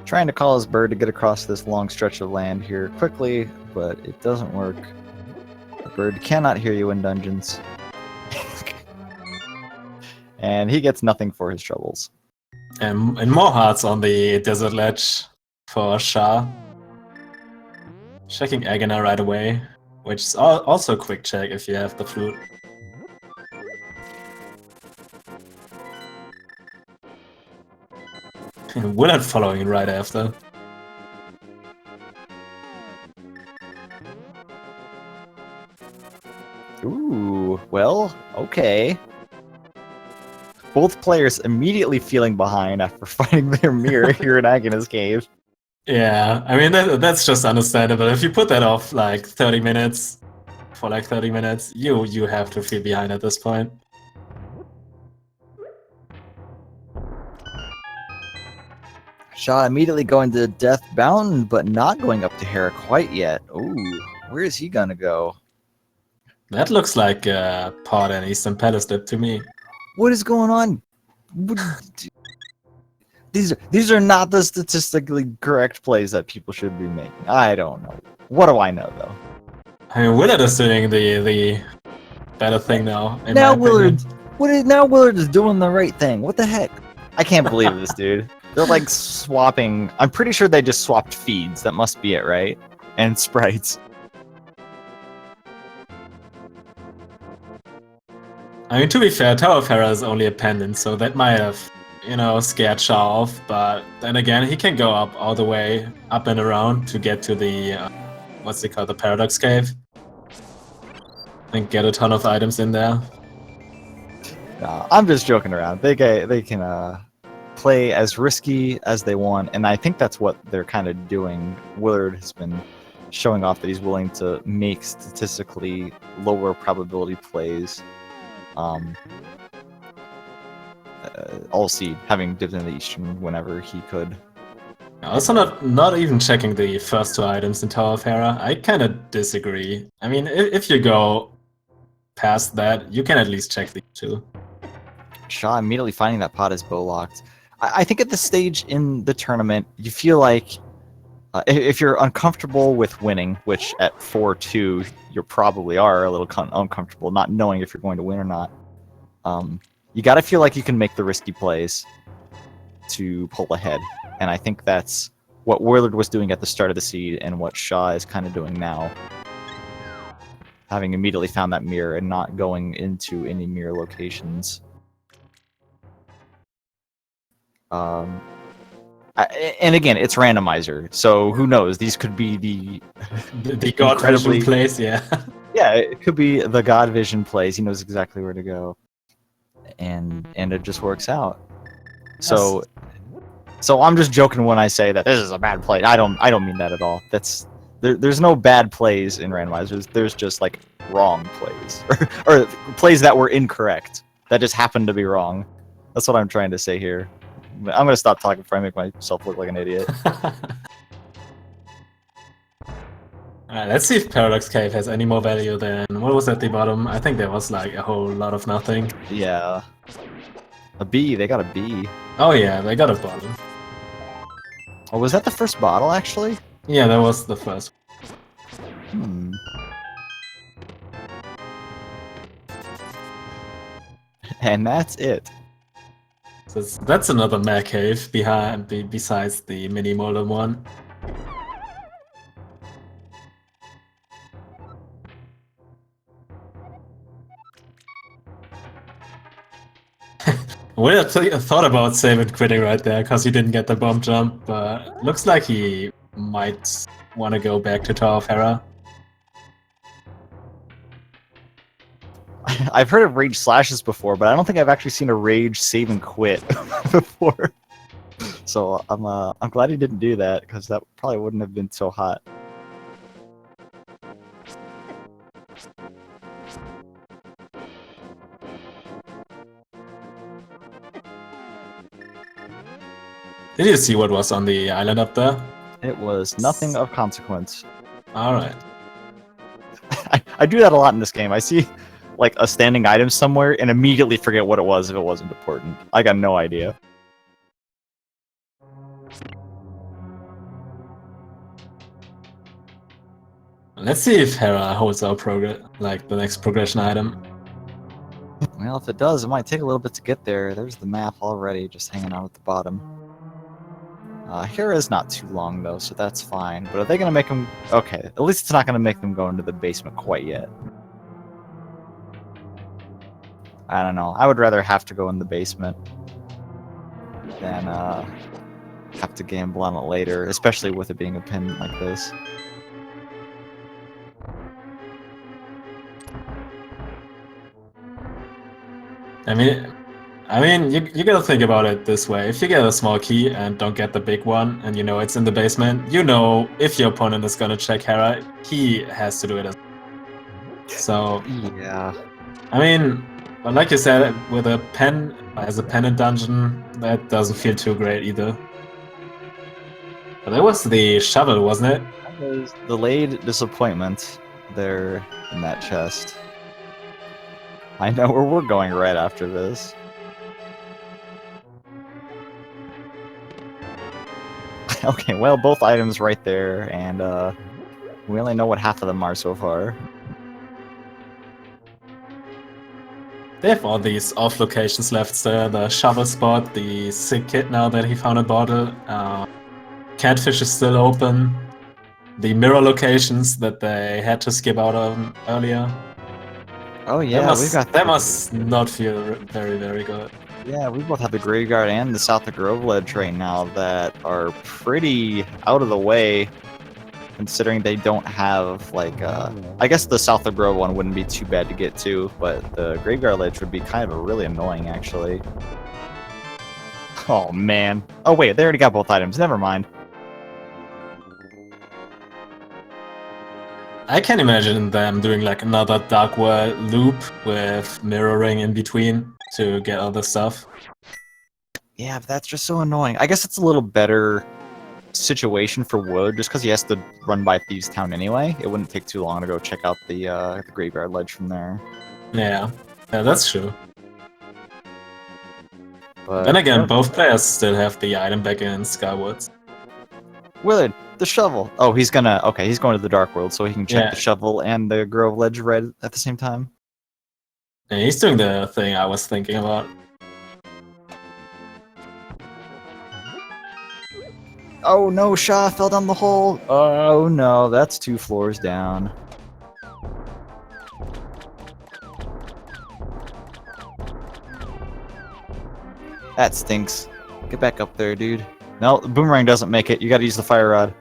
Trying to call his bird to get across this long stretch of land here quickly, but it doesn't work. The bird cannot hear you in dungeons. And he gets nothing for his troubles. And more hearts on the desert ledge for Schaaa. Checking Agana right away, which is also a quick check if you have the flute. Willard following right after. Ooh, well, okay. Both players immediately feeling behind after finding their mirror here in Agana's cave. Yeah, I mean, that's just understandable. If you put that off like 30 minutes, for like 30 minutes, you have to feel behind at this point. Schaaa immediately going to death bound, but not going up to Hera quite yet. Ooh, where is he gonna go? That looks like a pod and Eastern Palace dip to me. What is going on? These are not the statistically correct plays that people should be making. I don't know. What do I know though? I mean, Willard is doing the better thing now. Now Willard, now Willard is doing the right thing. What the heck? I can't believe this, dude. They're like swapping. I'm pretty sure they just swapped feeds. That must be it, right? And sprites. I mean, to be fair, Tower of Hera is only a pendant, so that might have, you know, scared Schaaa off. But then again, he can go up all the way, up and around to get to the, what's it called, the Paradox Cave. And get a ton of items in there. Nah, I'm just joking around. They can play as risky as they want, and I think that's what they're kind of doing. Willard has been showing off that he's willing to make statistically lower probability plays. All seed, having dipped in the Eastern whenever he could. Also, not even checking the first two items in Tower of Hera. I kind of disagree. I mean, if you go past that, you can at least check these two. Schaaa immediately finding that pot is bow locked. I think at this stage in the tournament, you feel like if you're uncomfortable with winning, which at 4-2 you probably are a little uncomfortable, not knowing if you're going to win or not. You got to feel like you can make the risky plays to pull ahead, and I think that's what Willard was doing at the start of the seed, and what Schaaa is kind of doing now, having immediately found that mirror and not going into any mirror locations. And again, it's randomizer, so who knows? These could be the God Vision plays, yeah. Yeah, it could be the God Vision plays. He knows exactly where to go, and it just works out. So I'm just joking when I say that this is a bad play. I don't mean that at all. There's no bad plays in randomizers. There's just like wrong plays or plays that were incorrect that just happened to be wrong. That's what I'm trying to say here. I'm gonna stop talking before I make myself look like an idiot. Alright, let's see if Paradox Cave has any more value than what was at the bottom. I think there was like a whole lot of nothing. Yeah. A B, they got a B. Oh yeah, they got a bottle. Oh, was that the first bottle actually? Yeah, that was the first. And that's it. So that's another Mech Cave besides the Mini Molder one. Well, I thought about saving quitting right there because he didn't get the bomb jump, but looks like he might want to go back to Tower of Hera. I've heard of rage slashes before, but I don't think I've actually seen a rage save and quit before. So I'm glad he didn't do that, because that probably wouldn't have been so hot. Did you see what was on the island up there? It was nothing of consequence. Alright. I do that a lot in this game. I see like a standing item somewhere and immediately forget what it was if it wasn't important. I got no idea. Let's see if Hera holds our progress, like the next progression item. Well, if it does, it might take a little bit to get there. There's the map already, just hanging out at the bottom. Hera's not too long, though, so that's fine. But are they going to make them... Okay, at least it's not going to make them go into the basement quite yet. I don't know. I would rather have to go in the basement than have to gamble on it later, especially with it being a pin like this. I mean, you gotta think about it this way. If you get a small key and don't get the big one, and you know it's in the basement, you know if your opponent is gonna check Hera, he has to do it as well. So, yeah. I mean, but like you said, with a pen, as a pennant dungeon, that doesn't feel too great either. But that was the shovel, wasn't it? That was delayed disappointment there in that chest. I know where we're going right after this. Okay, well, both items right there, and we only know what half of them are so far. They have all these off locations left there, the shovel spot, the sick kid now that he found a bottle, Catfish is still open, the mirror locations that they had to skip out on earlier. Oh yeah, that must not feel very, very good. Yeah, we both have the Graveyard and the South of Grove Ledge right now that are pretty out of the way, considering they don't have, like, I guess the South of Grove one wouldn't be too bad to get to, but the Graveyard Ledge would be kind of really annoying, actually. Oh, man. Oh, wait, they already got both items. Never mind. I can imagine them doing, like, another Dark World loop with mirroring in between to get all the stuff. Yeah, but that's just so annoying. I guess it's a little better situation for Wood, just because he has to run by Thieves Town anyway. It wouldn't take too long to go check out the Graveyard Ledge from there. Yeah, that's true. But then again, both players still have the item back in Skywoods. Willard, the shovel. Oh, he's going to the Dark World, so he can check the shovel and the Grove Ledge right at the same time. Yeah, he's doing the thing I was thinking about. Oh no, Schaaa fell down the hole! Oh no, that's 2 floors down. That stinks. Get back up there, dude. No, the boomerang doesn't make it. You gotta use the fire rod.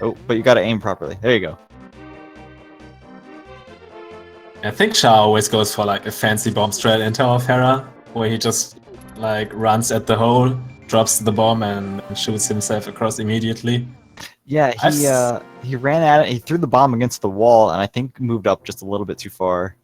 Oh, but you gotta aim properly. There you go. I think Schaaa always goes for like a fancy bomb strat into our Hera, where he just like runs at the hole, drops the bomb, and shoots himself across immediately. Yeah, he ran at it, he threw the bomb against the wall, and I think moved up just a little bit too far.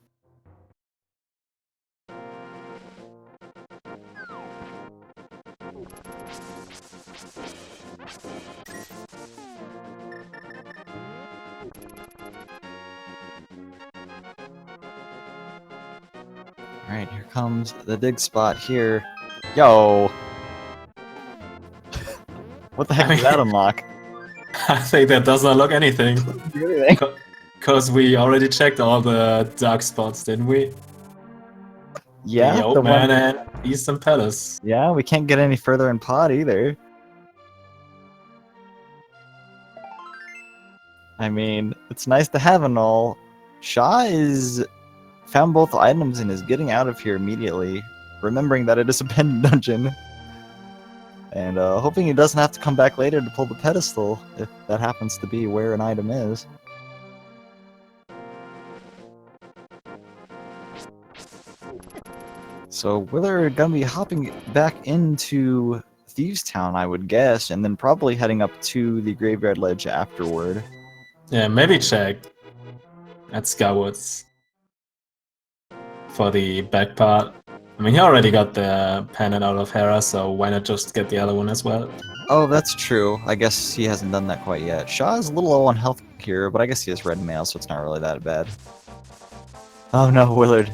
Alright, here comes the dig spot here. Yo! What the heck does that unlock? I think that does not look anything. Because we already checked all the dark spots, didn't we? Yeah, the Old Man and Eastern Palace. Yeah, we can't get any further in pod either. I mean, it's nice to have and all. Schaaa is found both items and is getting out of here immediately, remembering that it is a pen dungeon. And hoping he doesn't have to come back later to pull the pedestal, if that happens to be where an item is. So Willard gonna be hopping back into Thieves Town, I would guess, and then probably heading up to the Graveyard Ledge afterward. Yeah, maybe check at Skywoods for the back part. I mean, he already got the pendant out of Hera, so why not just get the other one as well? Oh, that's true. I guess he hasn't done that quite yet. Schaaa is a little low on health here, but I guess he has red mail, so it's not really that bad. Oh no, Willard.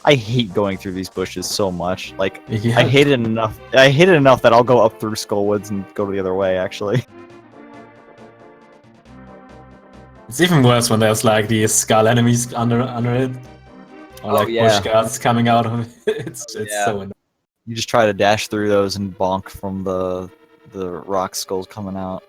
I hate going through these bushes so much. Like, Yeah. I hate it enough. I hate it enough that I'll go up through Skullwoods and go the other way, actually. It's even worse when there's like these skull enemies under it. Or like bush guards coming out of it. It's so annoying. You just try to dash through those and bonk from the rock skulls coming out.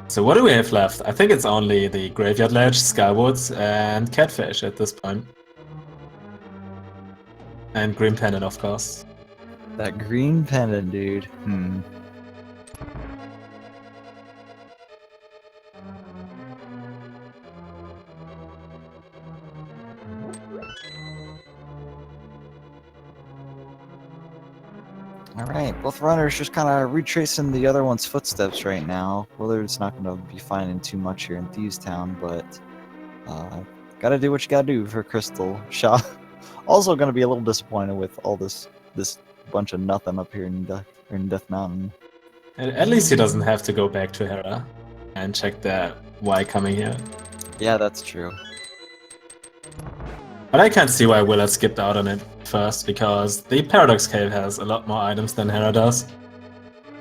So what do we have left? I think it's only the Graveyard Ledge, Skywoods, and Catfish at this point. And Green Pendant, of course. That green pendant, dude. Alright, both runners just kind of retracing the other one's footsteps right now. Willard's not going to be finding too much here in Thieves Town, but gotta do what you gotta do for Crystal. Schaaa also going to be a little disappointed with all this bunch of nothing up here in Death Mountain. At least he doesn't have to go back to Hera and check that why coming here. Yeah, that's true. But I can't see why Willard skipped out on it first, because the Paradox Cave has a lot more items than Hera does.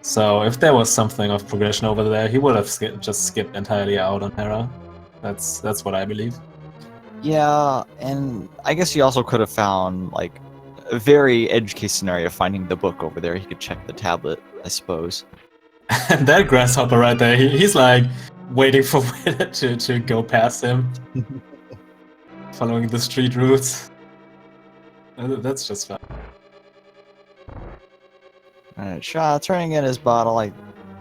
So if there was something of progression over there, he would have just skipped entirely out on Hera. That's what I believe. Yeah, and I guess he also could have found, like, a very edge case scenario of finding the book over there. He could check the tablet, I suppose. And that grasshopper right there, he's like waiting for Willard to go past him. Following the street routes. That's just fun. Alright, Schaaa turning in his bottle. I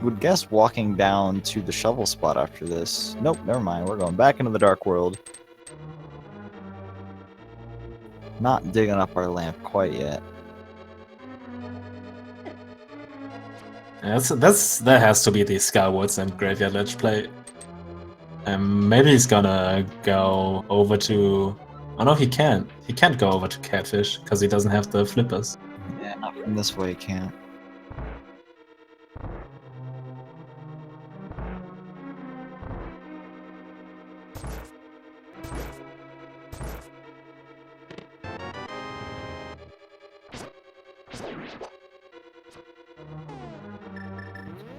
would guess walking down to the shovel spot after this. Nope, never mind. We're going back into the Dark World. Not digging up our lamp quite yet. Yeah, that has to be the Skywoods and Graveyard Ledge play. Maybe he's gonna go over to... Oh no, he can't. He can't go over to Catfish, because he doesn't have the flippers. Yeah, not from this way he can't.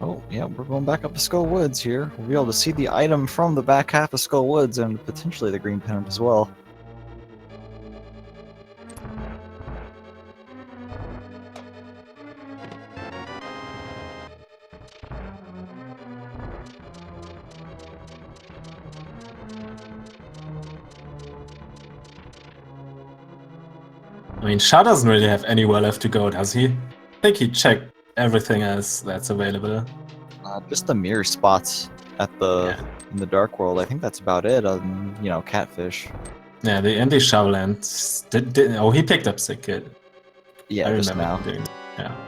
Oh, yeah, we're going back up to Skull Woods here. We'll be able to see the item from the back half of Skull Woods and potentially the green pendant as well. I mean, Schaaa doesn't really have anywhere left to go, does he? I think he checked everything else that's available. Just the mirror spots at in the Dark World. I think that's about it. You know, Catfish. Yeah, and the shovel and oh, he picked up Sick Kid. Yeah, I just remember now. doing that. Yeah.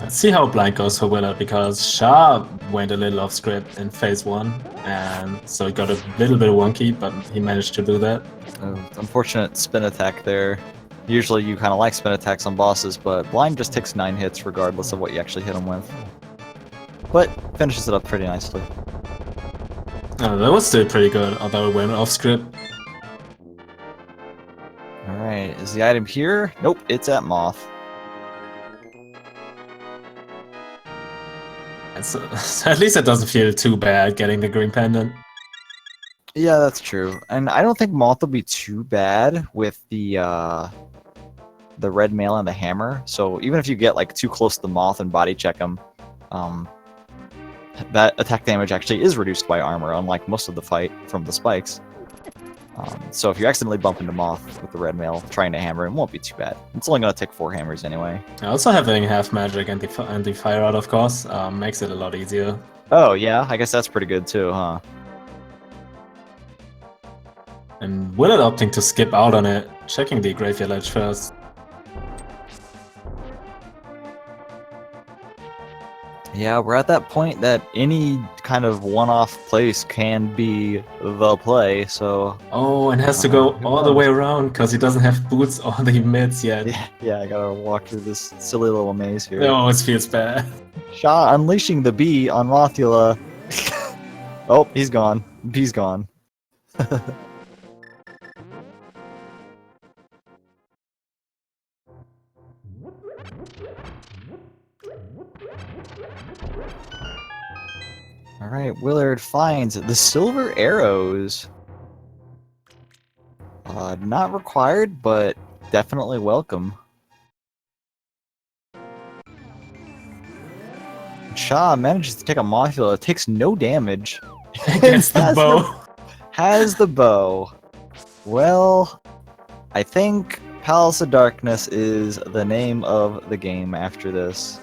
Let's see how blind goes for Willard, because Schaaa went a little off script in phase 1, and so it got a little bit wonky, but he managed to do that. Unfortunate spin attack there. Usually you kind of like spin attacks on bosses, but blind just takes 9 hits regardless of what you actually hit him with. But finishes it up pretty nicely. That was still pretty good, although it went off script. Alright, is the item here? Nope, it's at Moth. So at least it doesn't feel too bad getting the green pendant. Yeah, that's true. And I don't think Moth will be too bad with the red mail and the hammer. So even if you get like too close to the Moth and body check him, that attack damage actually is reduced by armor, unlike most of the fight from the spikes. So if you accidentally bump into Moth with the red mail trying to hammer, it won't be too bad. It's only going to take 4 hammers anyway. Also having half magic and the fire out, of course, makes it a lot easier. Oh yeah, I guess that's pretty good too, huh? And Willard opting to skip out on it, checking the Graveyard Ledge first. Yeah, we're at that point that any kind of one-off place can be the play, so... Oh, and has to go who all the way knows? around because he doesn't have boots or the mids yet. Yeah, I gotta walk through this silly little maze It here. always feels bad. Schaaa unleashing the bee on Mothula. Oh, he's gone. Bee's gone. Alright, Willard finds the silver arrows. Not required, but definitely welcome. Schaaa manages to take a Mothula, takes no damage. Against the bow. Has the bow. Well, I think Palace of Darkness is the name of the game after this.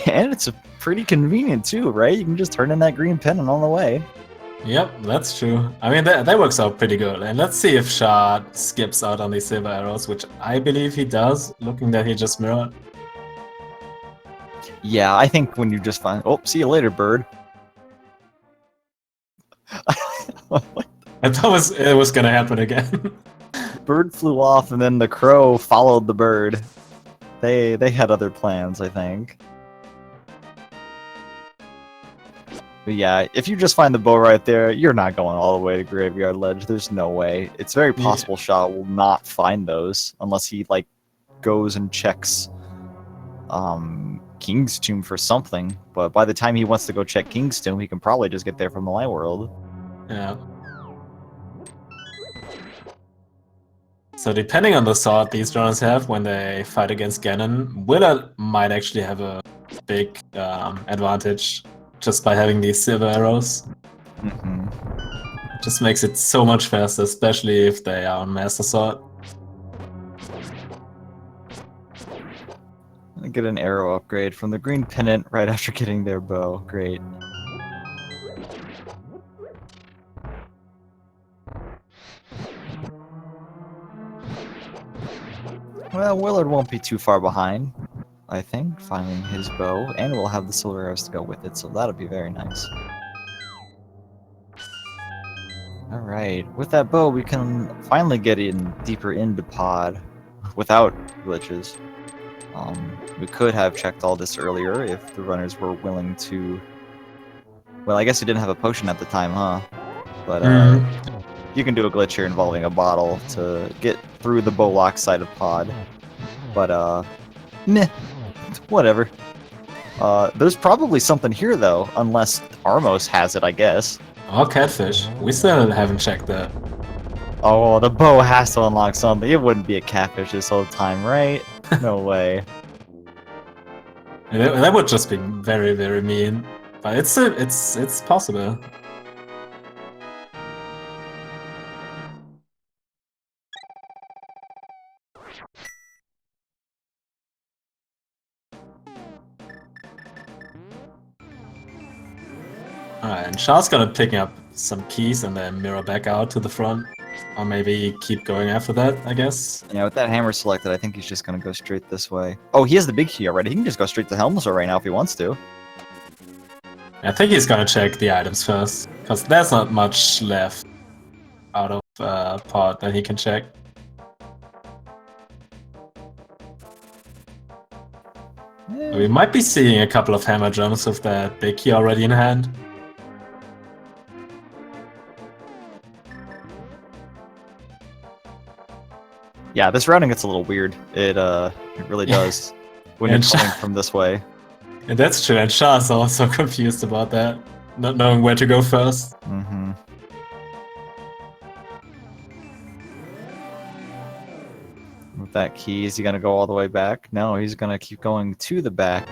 And it's pretty convenient too, right? You can just turn in that green pen and on the way. Yep, that's true. I mean, that works out pretty good. And let's see if Schaaa skips out on these silver arrows, which I believe he does, looking that he just mirrored. Yeah, I think when you just find... Oh, see you later, bird. I thought it was gonna happen again. Bird flew off, and then the crow followed the bird. They had other plans, I think. But yeah, if you just find the bow right there, you're not going all the way to Graveyard Ledge. There's no way. It's very possible Schaaa will not find those unless he like goes and checks King's Tomb for something. But by the time he wants to go check King's Tomb, he can probably just get there from the Light World. Yeah. So depending on the sword these runners have when they fight against Ganon, Willard might actually have a big advantage just by having these silver arrows. Just makes it so much faster, especially if they are on Master Sword. I get an arrow upgrade from the green pennant right after getting their bow. Great. Well, Willard won't be too far behind, I think, finding his bow, and we'll have the silver arrows to go with it, so that'll be very nice. Alright, with that bow we can finally get in deeper into Pod without glitches. We could have checked all this earlier if the runners were willing to... Well, I guess we didn't have a potion at the time, huh? But you can do a glitch here involving a bottle to get through the bowlock side of Pod. But, meh. Whatever. There's probably something here, though, unless Armos has it, I guess. Oh, catfish. We still haven't checked that. Oh, the bow has to unlock something. It wouldn't be a catfish this whole time, right? No way. That would just be very, very mean. But it's possible. Alright, and Shaa's gonna pick up some keys and then mirror back out to the front. Or maybe keep going after that, I guess. Yeah, with that hammer selected, I think he's just gonna go straight this way. Oh, he has the big key already. He can just go straight to Helmsor right now if he wants to. I think he's gonna check the items first, because there's not much left out of Pod that he can check. Yeah. We might be seeing a couple of hammer jumps with that big key already in hand. Yeah, this routing gets a little weird. It really does when you're And coming from this way. And that's true, and Shaa's also confused about that, not knowing where to go first. Mm-hmm. With that key, is he gonna go all the way back? No, he's gonna keep going to the back.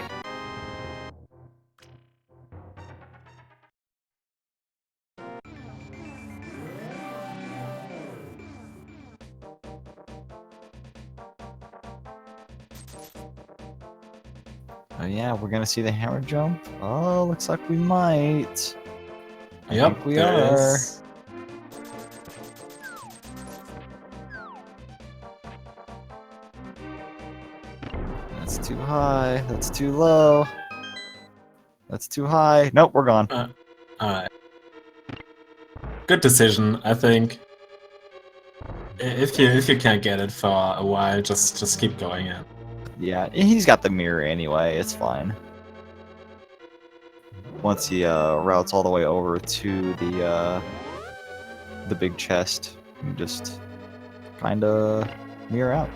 Oh yeah, we're gonna see the hammer jump. Oh, looks like we might. I think we there are. is. That's too high. That's too low. That's too high. Nope, we're gone. Alright. Good decision, I think. If you can't get it for a while, just keep going in. Yeah, he's got the mirror anyway. It's fine. Once he routes all the way over to the big chest, you just kind of mirror out.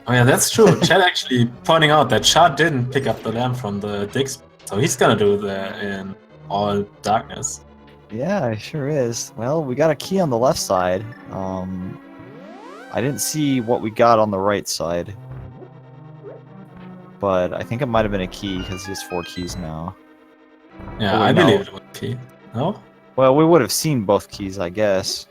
Oh yeah, that's true. Chad actually pointing out that Schaaa didn't pick up the lamp from the digs, so he's gonna do that in all darkness. Yeah, it sure is. Well, we got a key on the left side. I didn't see what we got on the right side, but I think it might have been a key because he has 4 keys now. Yeah, Oh, wait, I no. believe it would be. No? Well, we would have seen both keys, I guess.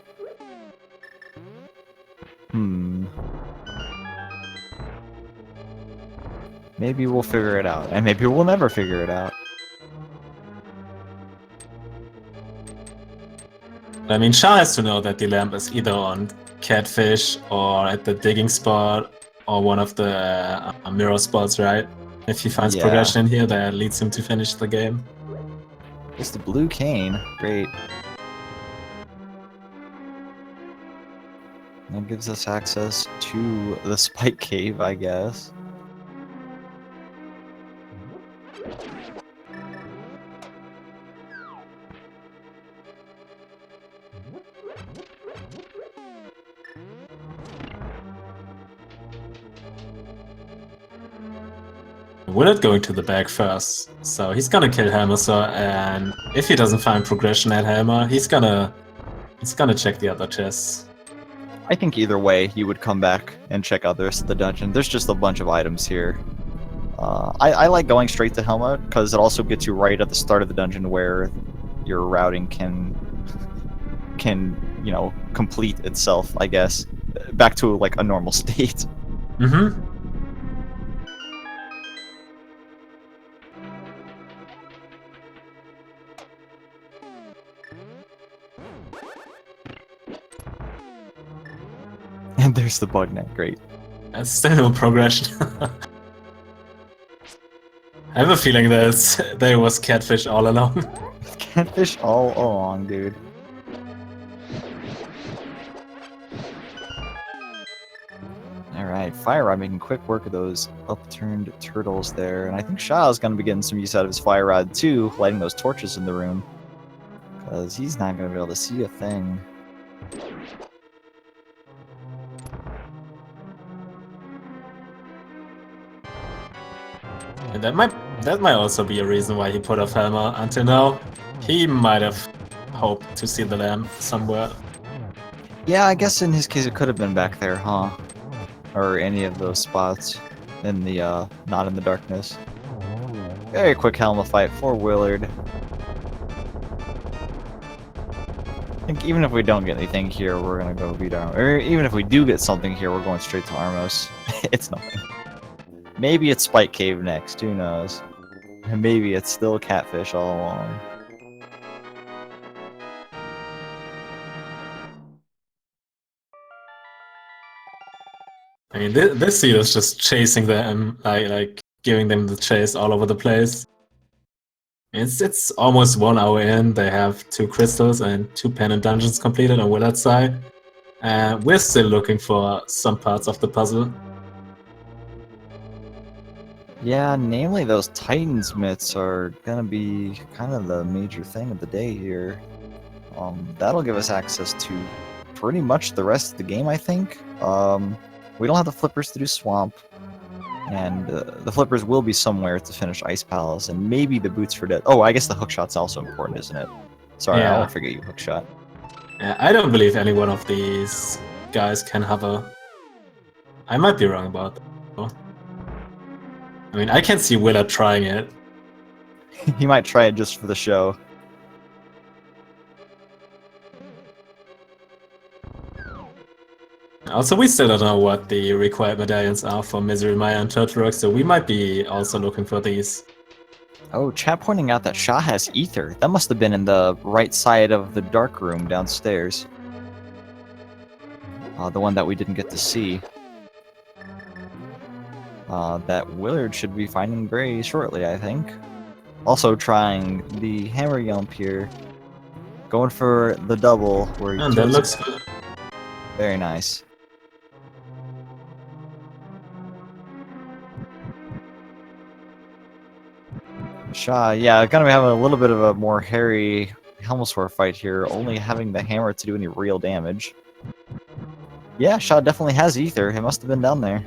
Maybe we'll figure it out, and maybe we'll never figure it out. I mean, Schaaa has to know that the lamp is either on Catfish or at the digging spot or one of the mirror spots, right? If he finds progression in here, that leads him to finish the game. It's the blue cane. Great. That gives us access to the spike cave, I guess. Willard going to the back first, so he's gonna kill Helmer, and if he doesn't find progression at Helmer, he's gonna check the other chests. I think either way, you would come back and check out the rest of the dungeon. There's just a bunch of items here. I like going straight to Helma because it also gets you right at the start of the dungeon where your routing can complete itself, I guess, back to like a normal state. Mm-hmm. And there's the bug net, great. That's still no progression. I have a feeling that there was Catfish all along. Catfish all along, dude. Alright, Fire Rod making quick work of those upturned turtles there, and I think Shaa's gonna be getting some use out of his Fire Rod too, lighting those torches in the room. Because he's not gonna be able to see a thing. And that might also be a reason why he put off Helmer until now. He might have hoped to see the lamp somewhere. Yeah, I guess in his case it could have been back there, huh? Or any of those spots in the not in the darkness. Very quick Helma fight for Willard. I think even if we don't get anything here, we're gonna go beat Armos. Or even if we do get something here, we're going straight to Armos. It's nothing. Maybe it's Spike Cave next, who knows? And maybe it's still Catfish all along. I mean, this seed is just chasing them, like giving them the chase all over the place. It's almost 1 hour in. They have 2 crystals and 2 pennant dungeons completed on Willard's side. And we're still looking for some parts of the puzzle. Yeah, namely those Titans myths are gonna be kind of the major thing of the day here. That'll give us access to pretty much the rest of the game, I think. We don't have the flippers to do Swamp, and the flippers will be somewhere to finish Ice Palace, and maybe the boots for death. Oh, I guess the hookshot's also important, isn't it? Sorry, Yeah. I won't forget you, hookshot. Yeah, I don't believe any one of these guys can have a... I might be wrong about that. I mean, I can see Willard trying it. He might try it just for the show. Also, we still don't know what the required medallions are for Misery Maya and Turtle Rock, so we might be also looking for these. Oh, chat pointing out that Schaaa has ether. That must have been in the right side of the dark room downstairs. The one that we didn't get to see. that Willard should be finding very shortly, I think. Also trying the hammer yump here. Going for the double where he And that throws looks it. good. Very nice. Schaaa, yeah, gonna be having a little bit of a more hairy Helmswar fight here, only having the hammer to do any real damage. Yeah, Schaaa definitely has ether. It must have been down there.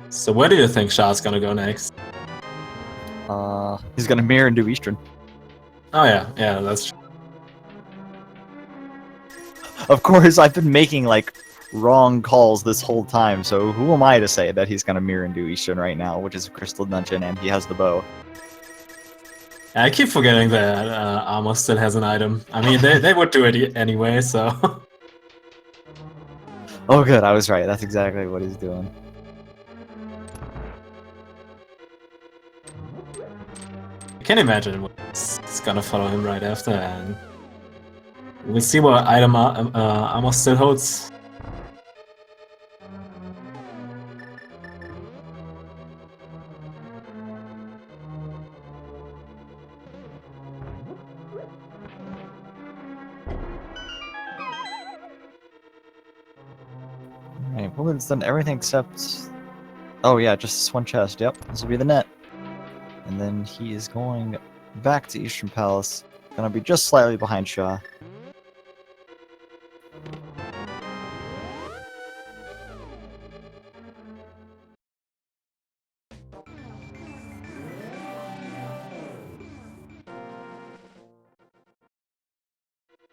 So where do you think Shaa's gonna go next? He's gonna mirror and do Eastern. Oh yeah, that's true. Of course, I've been making, like, wrong calls this whole time, so who am I to say that he's gonna mirror and do Eastern right now, which is a Crystal Dungeon, and he has the bow. I keep forgetting that Armor still has an item. I mean, they would do it anyway, so... Oh good, I was right. That's exactly what he's doing. I can imagine it's gonna follow him right after, and we'll see what item Armor still holds. Alright, Willard's done everything except... Oh yeah, just this one chest. Yep, this will be the net. And then he is going back to Eastern Palace. Gonna be just slightly behind Schaaa.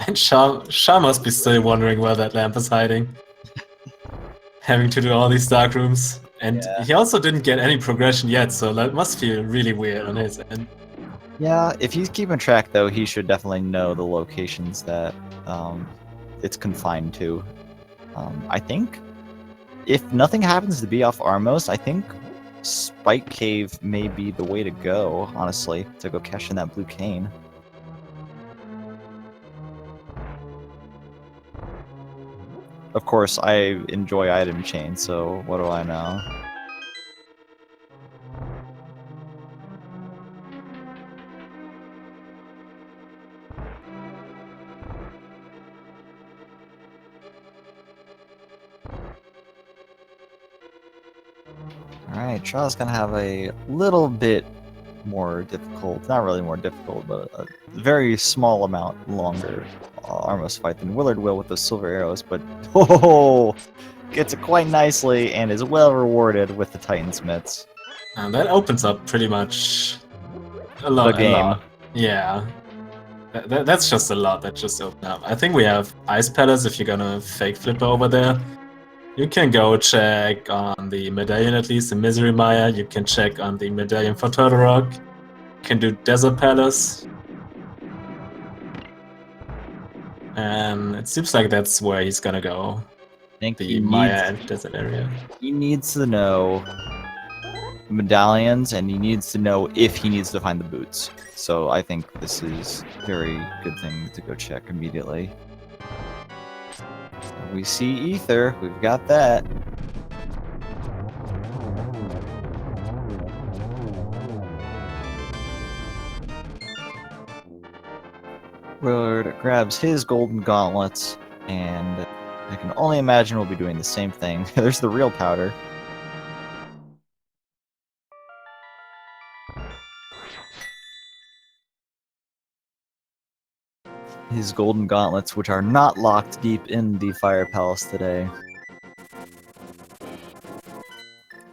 And Schaaa must be still wondering where that lamp is hiding. Having to do all these dark rooms. And Yeah. he also didn't get any progression yet, so that must feel really weird on his end. Yeah, if he's keeping track though, he should definitely know the locations that it's confined to. I think if nothing happens to be off Armos, I think Spike Cave may be the way to go, honestly, to go cash in that blue cane. Of course, I enjoy item chain, so what do I know? Alright, Shaa's gonna have a little bit more difficult, not really more difficult, but a very small amount longer Armos fight than Willard will with those silver arrows, but oh, gets it quite nicely and is well rewarded with the Titan Smiths. And that opens up pretty much a lot. The game. A lot. Yeah. That's just a lot that just opened up. I think we have Ice Palace if you're gonna fake flip over there. You can go check on the medallion, at least, the Misery Maya. You can check on the medallion for Turtle Rock. You can do Desert Palace. And it seems like that's where he's gonna go. I think The Maya and Desert area. he needs to know medallions, and he needs to know if he needs to find the boots. So I think this is a very good thing to go check immediately. We see ether, we've got that. Willard grabs his golden gauntlets, and I can only imagine we'll be doing the same thing. There's the real powder. His golden gauntlets, which are not locked deep in the Fire Palace today.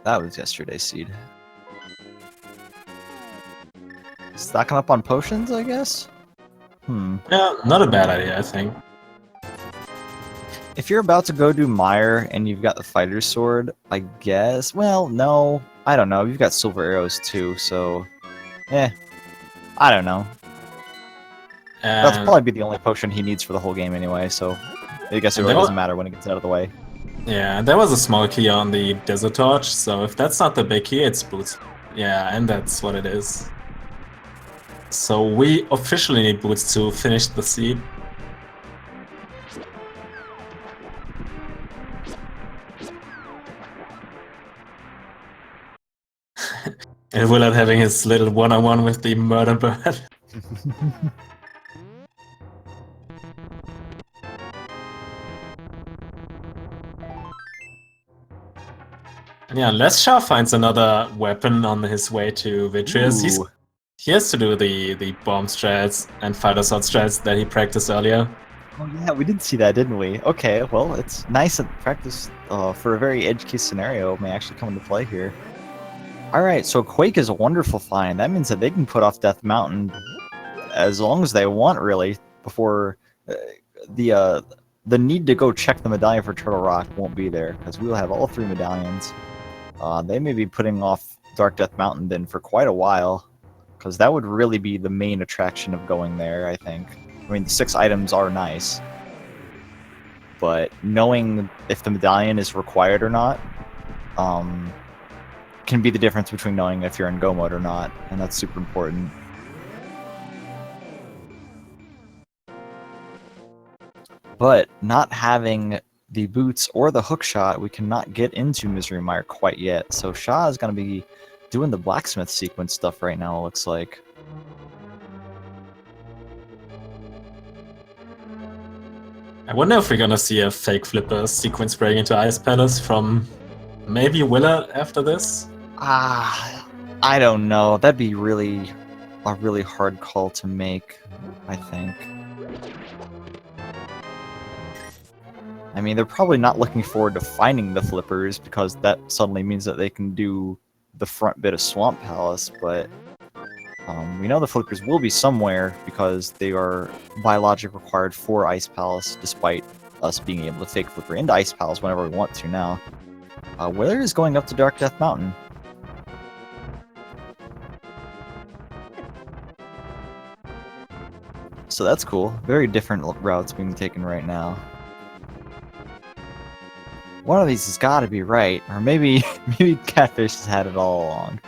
That was yesterday's seed. Stocking up on potions, I guess? Yeah, not a bad idea, I think. If you're about to go do Mire and you've got the fighter's sword, I guess. Well, no. I don't know. You've got silver arrows too, so. I don't know. That'll probably be the only potion he needs for the whole game anyway, so I guess it really doesn't matter when it gets out of the way. Yeah, there was a small key on the Desert Torch, so if that's not the big key, it's Boots. Yeah, and that's what it is. So we officially need Boots to finish the seed. And Willard having his little one-on-one with the murder bird. And yeah, unless Schaaa finds another weapon on his way to Vitreous, Ooh. he has to do the bomb strats and fighter sword strats that he practiced earlier. Oh yeah, we did see that, didn't we? Okay, well, it's nice that practice for a very edge case scenario may actually come into play here. Alright, so Quake is a wonderful find. That means that they can put off Death Mountain as long as they want, really, before the need to go check the medallion for Turtle Rock won't be there, because we will have all 3 medallions. They may be putting off Dark Death Mountain then for quite a while, because that would really be the main attraction of going there, I think. I mean, the 6 items are nice, but knowing if the medallion is required or not can be the difference between knowing if you're in go mode or not, and that's super important. But not having the boots or the hook shot, we cannot get into Misery Mire quite yet, so Schaaa is going to be doing the blacksmith sequence stuff right now, it looks like. I wonder if we're gonna see a fake flipper sequence break into Ice Palace from maybe Willard after this? I don't know. That'd be a really hard call to make, I think. I mean, they're probably not looking forward to finding the flippers, because that suddenly means that they can do the front bit of Swamp Palace, but we know the flippers will be somewhere, because they are biologic required for Ice Palace, despite us being able to fake flipper into Ice Palace whenever we want to now. Where is going up to Dark Death Mountain? So that's cool. Very different routes being taken right now. One of these has got to be right, or maybe Catfish has had it all along.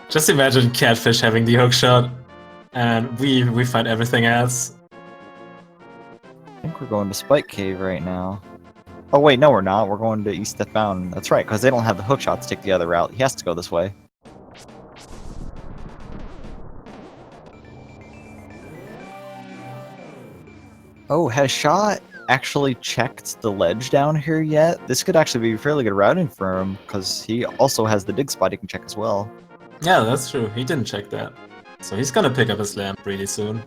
Just imagine Catfish having the hook shot, and we find everything else. I think we're going to Spike Cave right now. Oh wait, no we're not. We're going to East Death Mountain. That's right, because they don't have the hook shot to take the other route. He has to go this way. Oh, has Schaaa actually checked the ledge down here yet? This could actually be fairly good routing for him, because he also has the dig spot he can check as well. Yeah, that's true. He didn't check that. So he's gonna pick up his lamp really soon.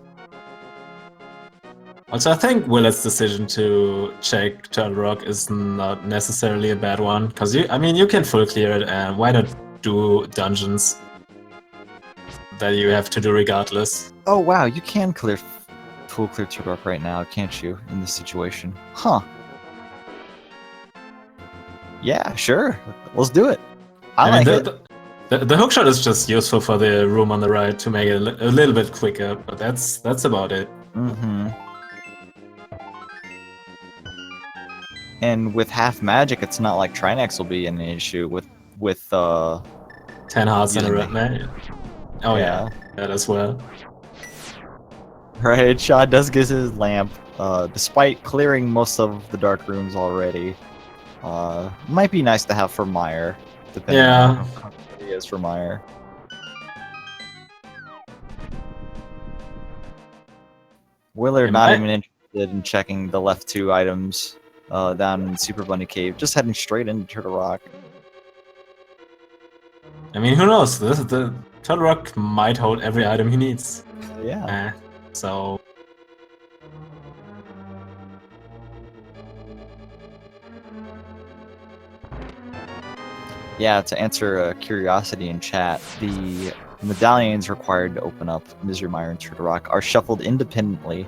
Also, I think Willard's decision to check Turtle Rock is not necessarily a bad one, because you can full clear it, and why not do dungeons that you have to do regardless? Oh wow, you can full clear Turtle Rock right now, can't you, in this situation? Huh. Yeah, sure. Let's do it. I like it. The hookshot is just useful for the room on the right to make it a little bit quicker, but that's about it. Mm-hmm. And with half magic, it's not like Trinex will be an issue with 10 hearts and a red man. Oh yeah, that as well. Right, Schaaa does get his lamp, despite clearing most of the dark rooms already. Might be nice to have for Mire, depending on how confident he is for Mire. Willard not even interested in checking the left 2 items down in Super Bunny Cave, just heading straight into Turtle Rock. I mean, who knows? The Turtle Rock might hold every item he needs. Yeah. So... Yeah, to answer a curiosity in chat, the medallions required to open up Misery Mire and Turtle Rock are shuffled independently,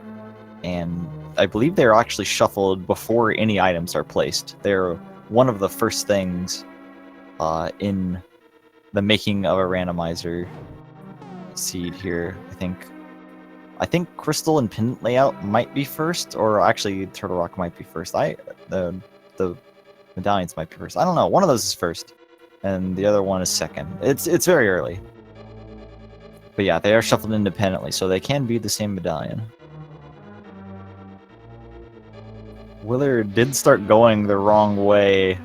and I believe they're actually shuffled before any items are placed. They're one of the first things in the making of a randomizer seed here, I think. I think Crystal and Pendant Layout might be first, or actually Turtle Rock might be first. The medallions might be first. I don't know. One of those is first, and the other one is second. It's very early. But yeah, they are shuffled independently, so they can be the same medallion. Willard did start going the wrong way,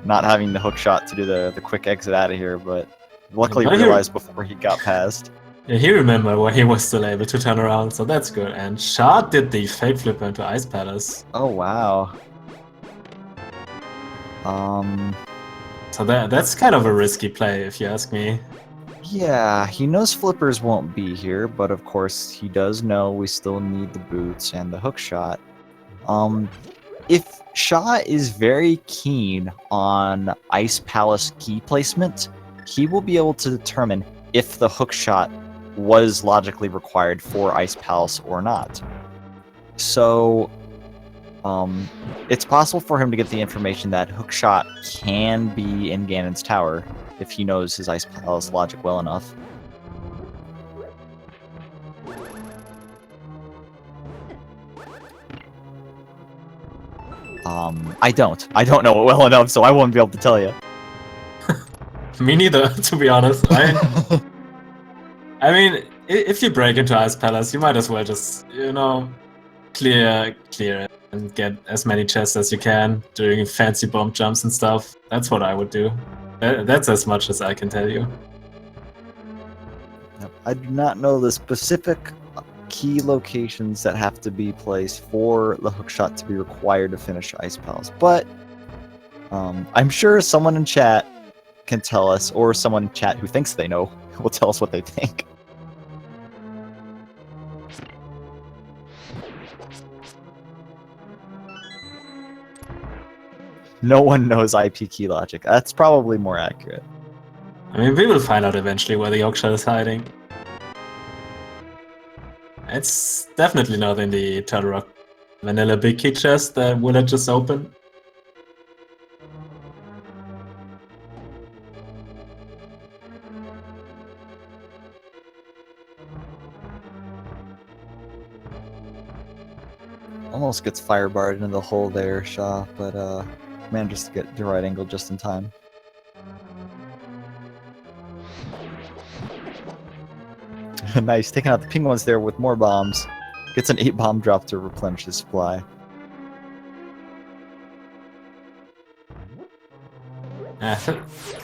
not having the hook shot to do the quick exit out of here, but luckily realized before he got past. Yeah, he remembered why he was still able to turn around, so that's good. And Schaaa did the fake flipper into Ice Palace. Oh wow. So that's kind of a risky play, if you ask me. Yeah, he knows flippers won't be here, but of course he does know we still need the boots and the hook shot. If Schaaa is very keen on Ice Palace key placement, he will be able to determine if the hook shot was logically required for Ice Palace or not. So, it's possible for him to get the information that hook shot can be in Ganon's tower if he knows his Ice Palace logic well enough. I don't know it well enough, so I won't be able to tell you. Me neither, to be honest. I mean, if you break into Ice Palace, you might as well just, you know, clear and get as many chests as you can, doing fancy bomb jumps and stuff. That's what I would do. That's as much as I can tell you. I do not know the specific key locations that have to be placed for the hookshot to be required to finish Ice Palace, but I'm sure someone in chat can tell us, or someone in chat who thinks they know will tell us what they think. No one knows IP key logic. That's probably more accurate. I mean, we will find out eventually where the hookshot is hiding. It's definitely not in the Turtle Rock vanilla big key chest that Willard just opened. Almost gets firebarred into the hole there, Schaaa, but manages to get the right angle just in time. Nice, taking out the ping ones there with more bombs. Gets an 8-bomb drop to replenish his supply.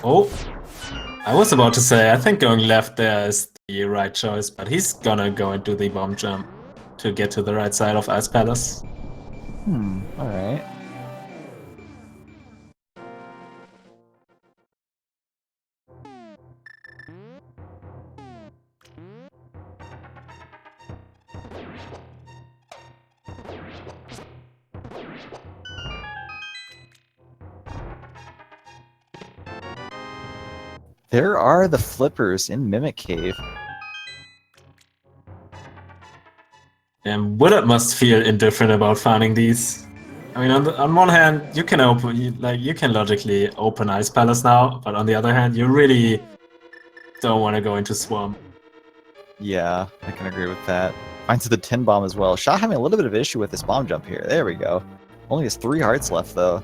Oh, I was about to say, I think going left there is the right choice, but he's gonna go and do the bomb jump to get to the right side of Ice Palace. Alright. There are the flippers in Mimic Cave. And Willard must feel indifferent about finding these. I mean, on one hand, you can logically open Ice Palace now, but on the other hand, you really don't want to go into Swamp. Yeah, I can agree with that. Finds the 10 bomb as well. Schaaa having a little bit of issue with this bomb jump here. There we go. Only has 3 hearts left though.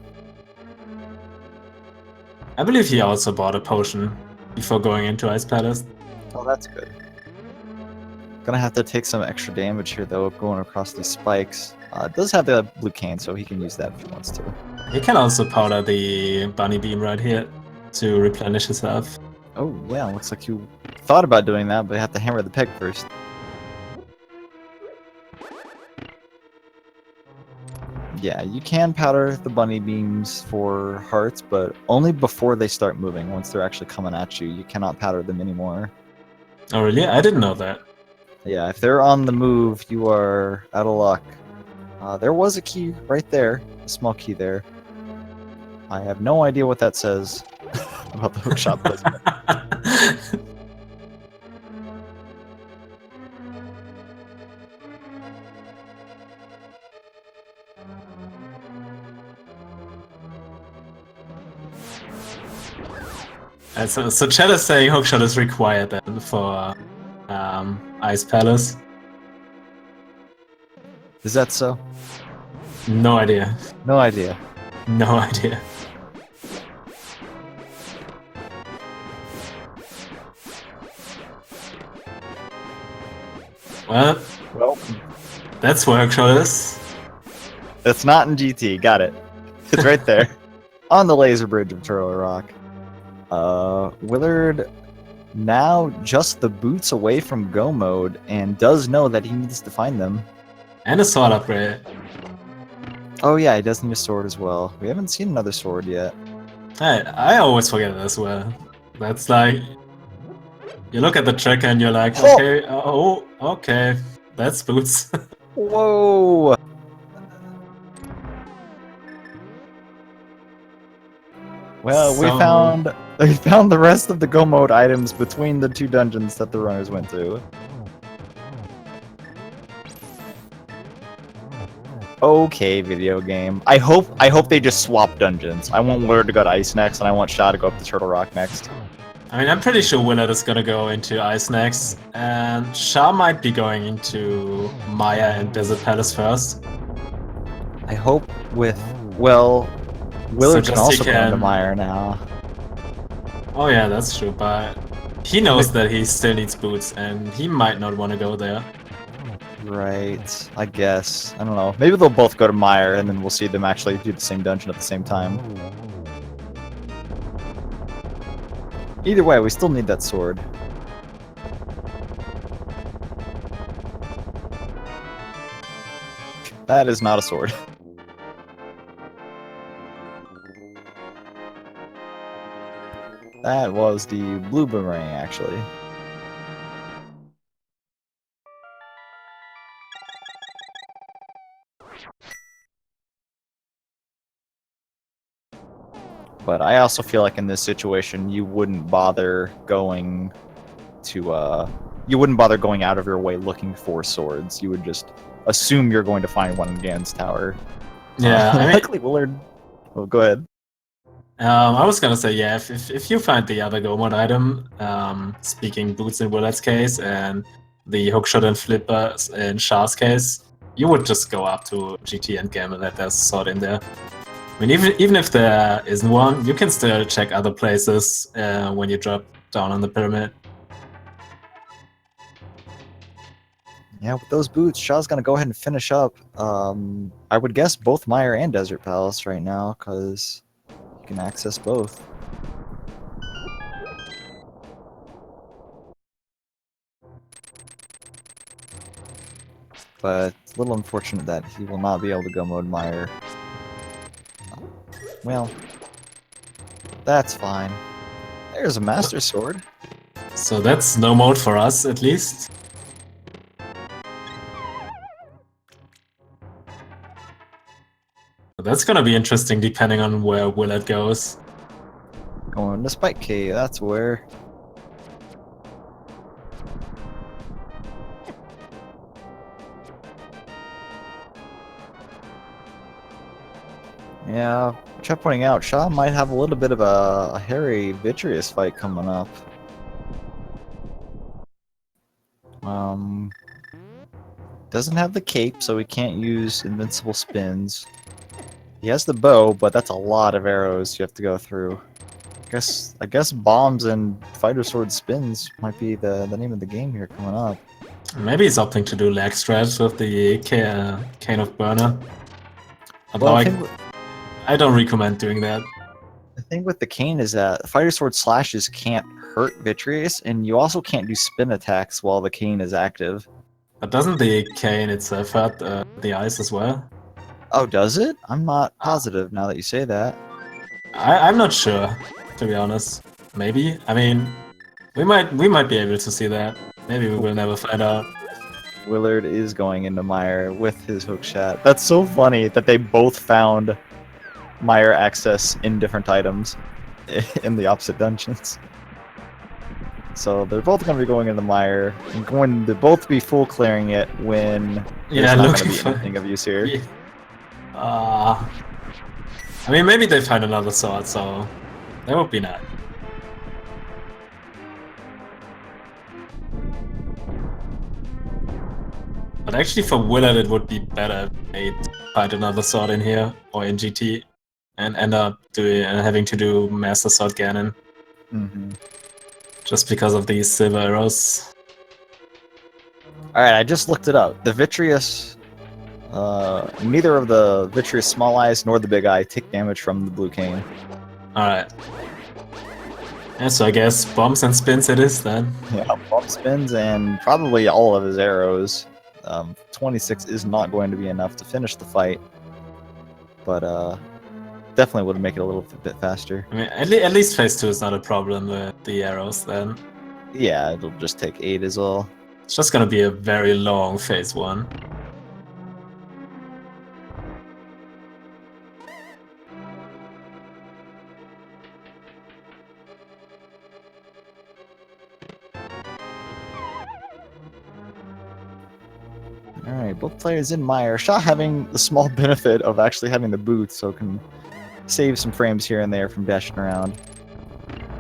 I believe he also bought a potion before going into Ice Palace. Oh, that's good. Gonna have to take some extra damage here though, going across these spikes. Does have the blue cane, so he can use that if he wants to. He can also powder the bunny beam right here to replenish his health. Oh yeah, looks like you thought about doing that, but you have to hammer the peg first. Yeah, you can powder the bunny beams for hearts, but only before they start moving. Once they're actually coming at you, you cannot powder them anymore. Oh really? I didn't know that. Yeah, if they're on the move, you are out of luck. There was a key right there, a small key there. I have no idea what that says about the hookshot placement. And so Chat is saying hookshot is required then for Ice Palace. Is that so? No idea. No idea. No idea. Well, Well, that's where Workshop is. it's not in GT. Got it. It's right there. On the laser bridge of Turtle Rock. Willard now just the boots away from go mode and does know that he needs to find them. And a sword upgrade. Oh yeah, he does need a sword as well. We haven't seen another sword yet. I always forget it as well. That's like, you look at the tracker and you're like, Oh! okay, oh, okay, that's boots. Whoa! Well, we So- found the rest of the go mode items between the two dungeons that the runners went through. Okay, video game. I hope they just swap dungeons. I want Willard to go to Ice next, and I want Schaaa to go up to Turtle Rock next. I mean, I'm pretty sure Willard is gonna go into Ice next, and Schaaa might be going into Maya and Desert Palace first. I hope well, Willard can just also he go into can- Meyer now. Oh yeah, that's true, but he knows that he still needs boots, and he might not want to go there. Right, I guess. I don't know. Maybe they'll both go to Meyer, and then we'll see them actually do the same dungeon at the same time. Either way, we still need that sword. That is not a sword. That was the blue boomerang, actually. But I also feel like in this situation, you wouldn't bother going to, you wouldn't bother going out of your way looking for swords. You would just assume you're going to find one in Gan's tower. Yeah, I mean, Luckily, Willard. Oh, go ahead. I was gonna say, yeah, if you find the other go mode item, speaking boots in Willard's case, and the hookshot and flippers in Shaa's case, you would just go up to GT and gamble that there's a sword in there. I mean, even if there isn't one, you can still check other places when you drop down on the pyramid. Yeah, with those boots, Shaa's gonna go ahead and finish up. I would guess both Meyer and Desert Palace right now, because you can access both. But it's a little unfortunate that he will not be able to go mode Meyer. Well, that's fine. There's a Master Sword. So that's no mode for us, at least. But that's gonna be interesting depending on where Willard goes. Going to Spike Cave, that's where. Yeah, try pointing out, Schaaa might have a little bit of a hairy Vitreous fight coming up. Doesn't have the cape, so he can't use invincible spins. He has the bow, but that's a lot of arrows you have to go through. I guess bombs and fighter sword spins might be the name of the game here coming up. Maybe he's opting to do lag strats with the Cane of Burner. Although Well, I don't recommend doing that. the thing with the cane is that fighter sword slashes can't hurt Vitreous, and you also can't do spin attacks while the cane is active. But doesn't the cane itself hurt the ice as well? Oh, does it? I'm not positive now that you say that. I'm not sure, to be honest. Maybe. I mean, we might be able to see that. Maybe we will never find out. Willard is going into Meyer with his hookshot. That's so funny that they both found Meyer access in different items in the opposite dungeons. So they're both going to be going into Meyer and going to both be full clearing it when Yeah, there's not looking going to be for- anything of use here. Yeah. I mean, maybe they find another sword, so that would be nice. But But actually for Willard it would be better if they find another sword in here, or in GT, and end up having to do Master Sword Ganon. Just because of these silver arrows. Alright, I just looked it up. The Vitreous... neither of the Vitreous Small Eyes nor the Big Eye take damage from the Blue Cane. Alright. Yeah, so I guess bombs and spins it is then. Yeah, bump spins and probably all of his arrows. 26 is not going to be enough to finish the fight, but definitely would make it a little bit faster. I mean, at least phase 2 is not a problem with the arrows then. Yeah, it'll just take 8 as well. It's just gonna be a very long phase 1. Alright, both players in Mire. Schaaa having the small benefit of actually having the boots, so can save some frames here and there from dashing around.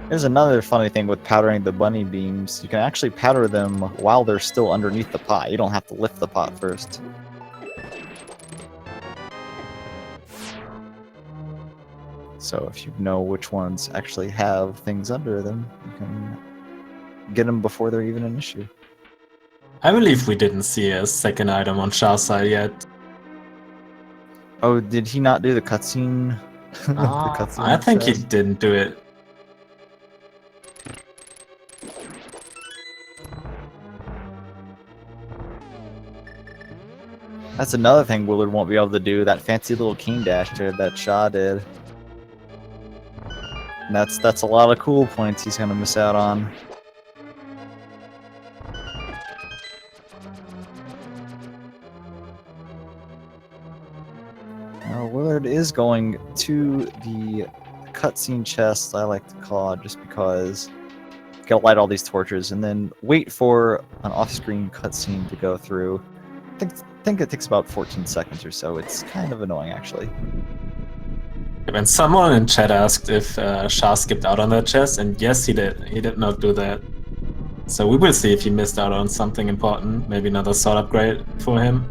There's another funny thing with powdering the bunny beams. You can actually powder them while they're still underneath the pot. You don't have to lift the pot first. So if you know which ones actually have things under them, you can get them before they're even an issue. I believe we didn't see a second item on Shaa's side yet. Oh, did he not do the cutscene? I think he didn't do it. That's another thing Willard won't be able to do, that fancy little cane dash there that Schaaa did. And that's a lot of cool points he's gonna miss out on. Now Willard is going to the cutscene chest, I like to call it, just because you gotta light all these torches and then wait for an off-screen cutscene to go through. I think it takes about 14 seconds or so. It's kind of annoying, actually. When someone in chat asked if Schaaa skipped out on that chest, and yes, he did. He did not do that. So we will see if he missed out on something important. Maybe another sword upgrade for him.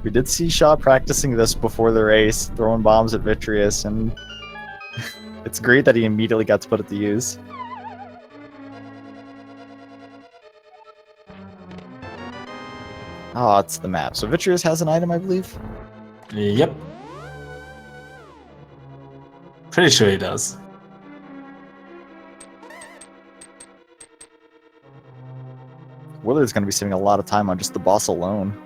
We did see Schaaa practicing this before the race, throwing bombs at Vitreous, and it's great that he immediately got to put it to use. Oh, it's the map. So Vitreous has an item, I believe? Yep. Pretty sure he does. Willard's going to be saving a lot of time on just the boss alone.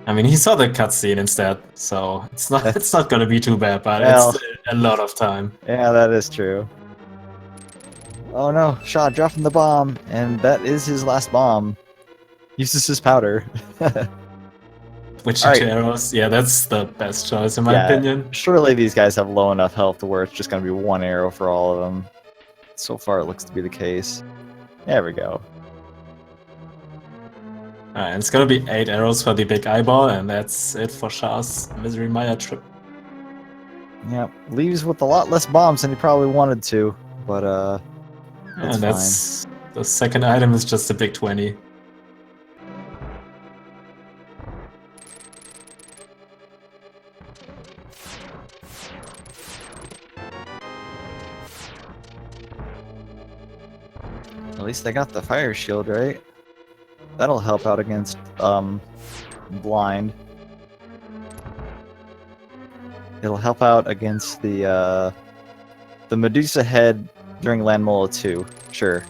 I mean, he saw the cutscene instead, so it's not going to be too bad, but well, it's a lot of time. Yeah, that is true. Oh no, Schaaa dropping the bomb, and that is his last bomb. Uses his powder. Which two arrows? Yeah, that's the best choice in my opinion. Surely these guys have low enough health to where it's just going to be one arrow for all of them. So far it looks to be the case. There we go. Alright, it's going to be 8 arrows for the big eyeball, and that's it for Shaa's Misery Mire trip. Yep, leaves with a lot less bombs than he probably wanted to, but and that's fine. The second item is just a big 20. At least they got the fire shield, right? That'll help out against blind. It'll help out against the Medusa head during Landmola 2, sure.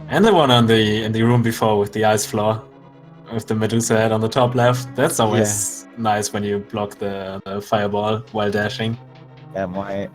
And the one in the room before with the ice floor, with the Medusa head on the top left. That's always nice when you block the fireball while dashing. Yeah, might.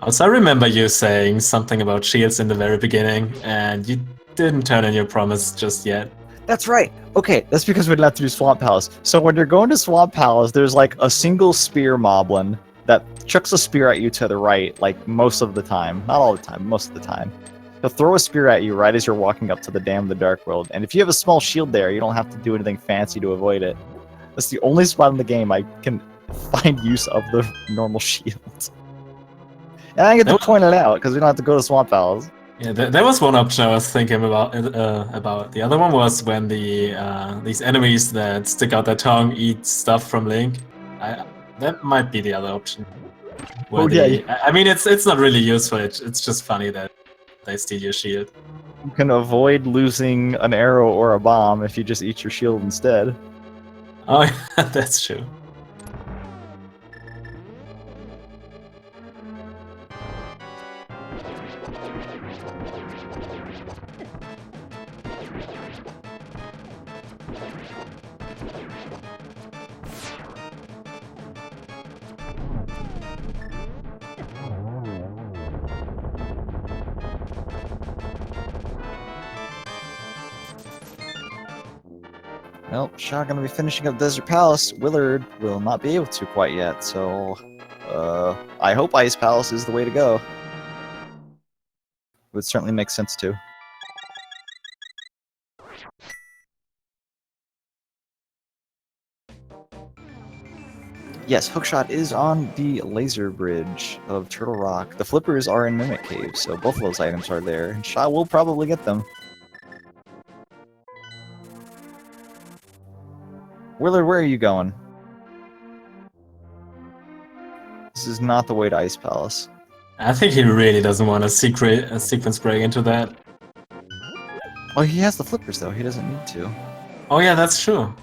Also, I remember you saying something about shields in the very beginning, and you didn't turn in your promise just yet. That's right. Okay, that's because we didn't have to do Swamp Palace. So when you're going to Swamp Palace, there's like a single spear moblin that chucks a spear at you to the right, like most of the time. Not all the time, most of the time. He'll throw a spear at you right as you're walking up to the Dam of the Dark World, and if you have a small shield there, you don't have to do anything fancy to avoid it. That's the only spot in the game I can find use of the normal shield. And I get to point it out because we don't have to go to Swamp Palace. Yeah, there was one option I was thinking about. The other one was when these enemies that stick out their tongue eat stuff from Link. That might be the other option. Where I mean, it's not really useful. It's just funny that they steal your shield. You can avoid losing an arrow or a bomb if you just eat your shield instead. Oh, yeah, that's true. Well, Schaaa gonna be finishing up Desert Palace. Willard will not be able to quite yet, so I hope Ice Palace is the way to go. Would certainly make sense too. Yes, Hookshot is on the laser bridge of Turtle Rock. The flippers are in Mimic Cave, so both of those items are there, and Schaaa will probably get them. Willard, where are you going? This is not the way to Ice Palace. I think he really doesn't want a sequence break into that. Oh, he has the flippers though. He doesn't need to. Oh yeah, that's true.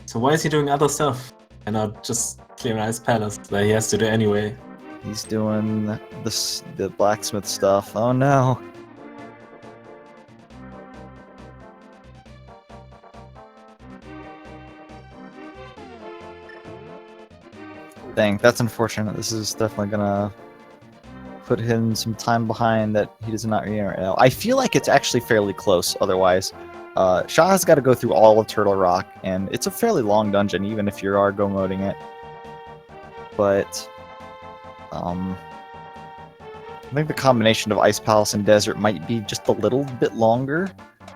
So why is he doing other stuff and not just clearing Ice Palace that he has to do anyway? He's doing the blacksmith stuff. Oh no. Dang, that's unfortunate. This is definitely gonna put him some time behind that he does not need right now. I feel like it's actually fairly close otherwise. Shaa's got to go through all of Turtle Rock, and it's a fairly long dungeon, even if you are go-moding it. But, I think the combination of Ice Palace and Desert might be just a little bit longer,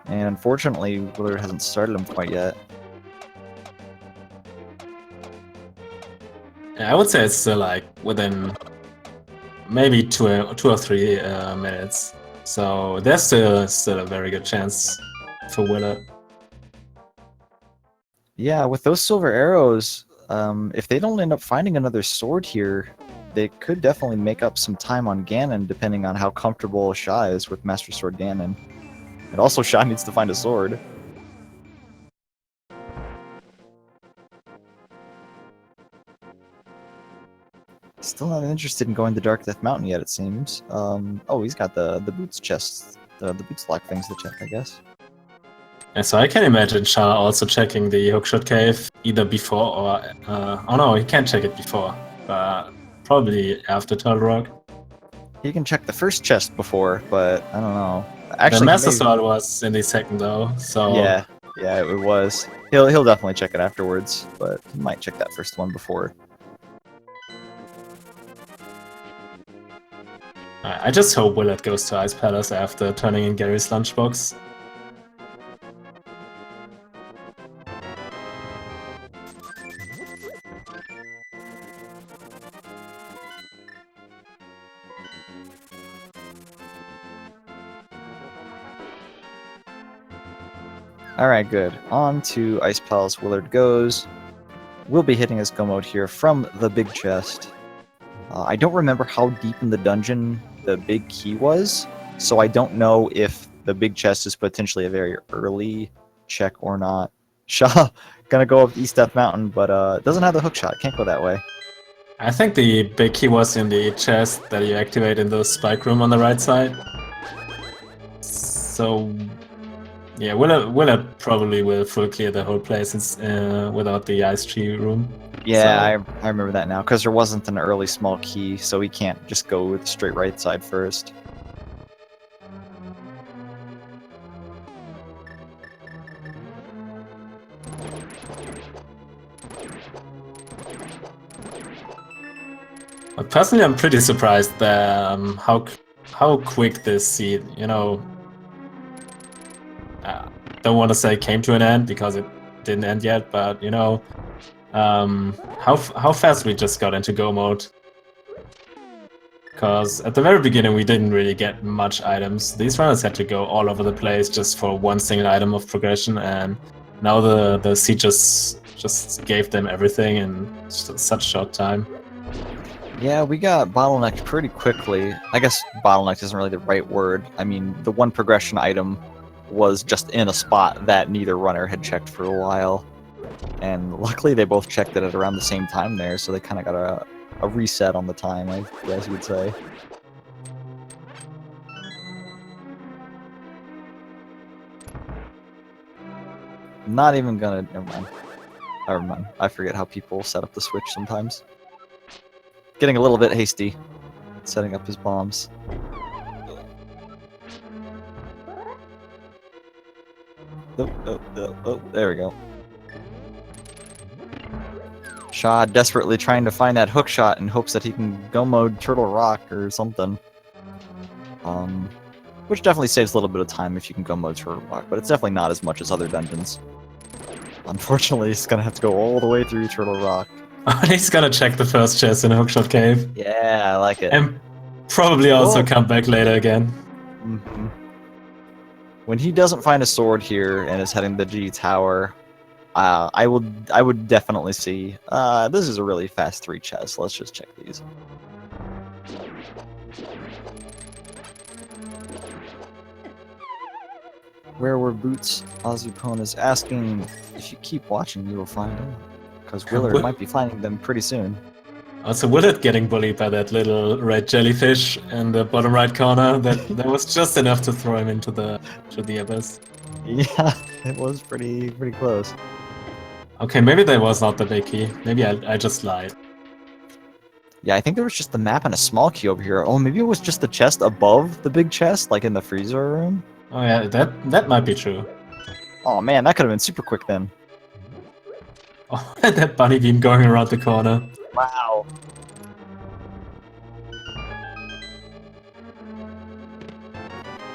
and unfortunately, Willard hasn't started them quite yet. Yeah, I would say it's still like within maybe two or 3 minutes. So there's still a very good chance for Willard. Yeah, with those silver arrows, if they don't end up finding another sword here, they could definitely make up some time on Ganon, depending on how comfortable Schaaa is with Master Sword Ganon. And also, Schaaa needs to find a sword. Still not interested in going to Dark Death Mountain yet, it seems. Oh, he's got the boots chests, the boots lock things to check, I guess. And so I can imagine Schaaa also checking the Hookshot Cave either before or... oh no, he can't check it before. Probably after Turtle Rock. He can check the first chest before, but I don't know. Actually, the Master Sword was in the second though, so... Yeah, it was. He'll definitely check it afterwards, but he might check that first one before. I just hope Willard goes to Ice Palace after turning in Gary's lunchbox. Alright, good. On to Ice Palace Willard goes. We'll be hitting his go mode here from the big chest. I don't remember how deep in the dungeon the big key was, so I don't know if the big chest is potentially a very early check or not. Schaaa gonna go up East Death Mountain, but doesn't have the hook shot. Can't go that way. I think the big key was in the chest that you activate in the spike room on the right side. So... yeah, Willard probably will full clear the whole place without the ice tree room. Yeah, so. I remember that now, because there wasn't an early small key, so he can't just go with the straight right side first. But personally, I'm pretty surprised that, how quick this seed, you know... don't want to say came to an end, because it didn't end yet, but you know, how fast we just got into go mode. Because at the very beginning we didn't really get much items. These runners had to go all over the place just for one single item of progression, and now the seed just gave them everything in such short time. Yeah, we got bottlenecked pretty quickly. I guess bottlenecked isn't really the right word. I mean, the one progression item was just in a spot that neither runner had checked for a while. And luckily they both checked it at around the same time there, so they kind of got a reset on the time, I guess you would say. Not even gonna... Never mind. Never mind. I forget how people set up the switch sometimes. Getting a little bit hasty, setting up his bombs. Oh, there we go. Schaaa desperately trying to find that hook shot in hopes that he can go mode Turtle Rock or something. Which definitely saves a little bit of time if you can go mode Turtle Rock, but it's definitely not as much as other dungeons. Unfortunately, he's gonna have to go all the way through Turtle Rock. He's gonna check the first chest in Hookshot Cave. Yeah, I like it. And probably also come back later again. Mm-hmm. When he doesn't find a sword here and is heading to the G Tower, I would definitely see. This is a really fast 3 chests. Let's just check these. Where were boots? Ozzypone is asking, if you keep watching, you will find them. Because Willard might be finding them pretty soon. Also, Willard getting bullied by that little red jellyfish in the bottom right corner. That was just enough to throw him into the abyss. Yeah, it was pretty close. Okay, maybe that was not the big key. Maybe I just lied. Yeah, I think there was just the map and a small key over here. Oh, maybe it was just the chest above the big chest, like in the freezer room? Oh yeah, that might be true. Oh man, that could have been super quick then. Oh, that bunny beam going around the corner. Wow.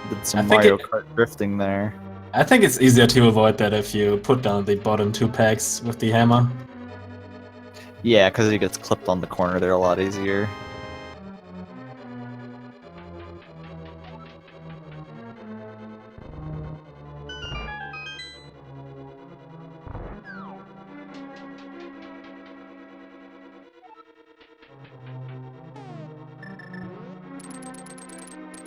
Did some Mario Kart drifting there. I think it's easier to avoid that if you put down the bottom 2 pegs with the hammer. Yeah, because he gets clipped on the corner there a lot easier.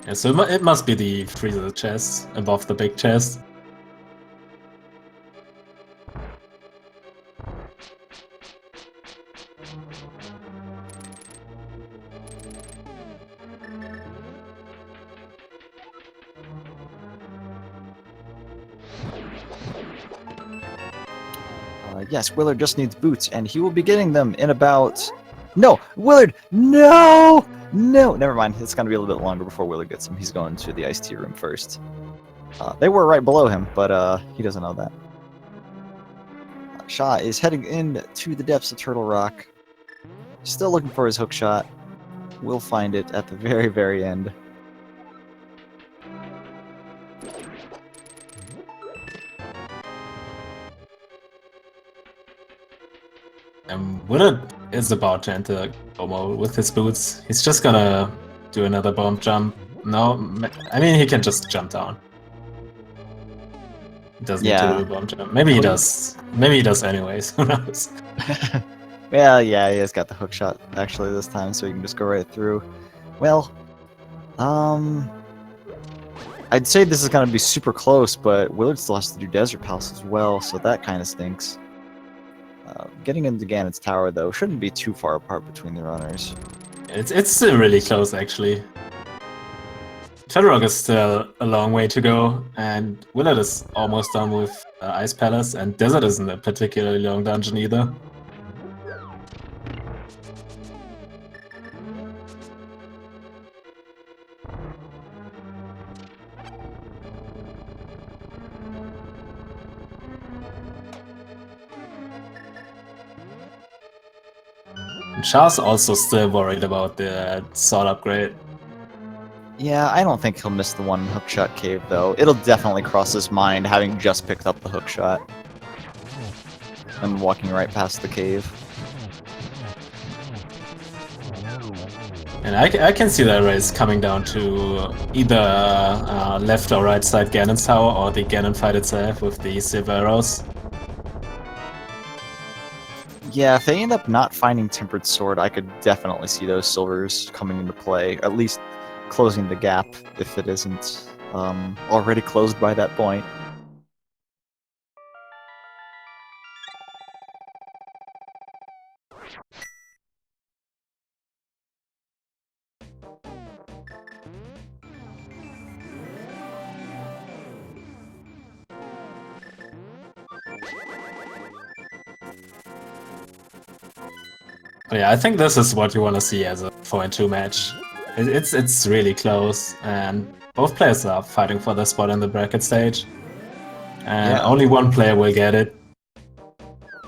Yeah, so it must be the freezer chest above the big chest. Yes, Willard just needs boots, and he will be getting them in about... No! Willard! No! No! Never mind. It's going to be a little bit longer before Willard gets them. He's going to the iced tea room first. They were right below him, but he doesn't know that. Schaaa is heading into the depths of Turtle Rock. Still looking for his hook shot. We'll find it at the very, very end. Willard is about to enter go mode with his boots. He's just gonna do another bomb jump. No, I mean he can just jump down. He doesn't need to do a bomb jump. Maybe he does. Maybe he does anyways. Who knows? Well, yeah, he has got the hook shot actually this time, so he can just go right through. Well, I'd say this is gonna be super close, but Willard still has to do Desert Palace as well, so that kind of stinks. Getting into Ganon's Tower, though, shouldn't be too far apart between the runners. It's still really close, actually. Turtle Rock is still a long way to go, and Willard is almost done with Ice Palace, and Desert isn't a particularly long dungeon either. Shaa's also still worried about the sword upgrade. Yeah, I don't think he'll miss the one hookshot cave, though. It'll definitely cross his mind, having just picked up the hookshot. and walking right past the cave. And I can see that race coming down to either left or right side Ganon's tower or the Ganon fight itself with the silver arrows. Yeah, if they end up not finding Tempered Sword, I could definitely see those silvers coming into play, at least closing the gap if it isn't already closed by that point. But yeah, I think this is what you want to see as a 4-2 match. It's really close, and both players are fighting for their spot in the bracket stage. And only one player will get it.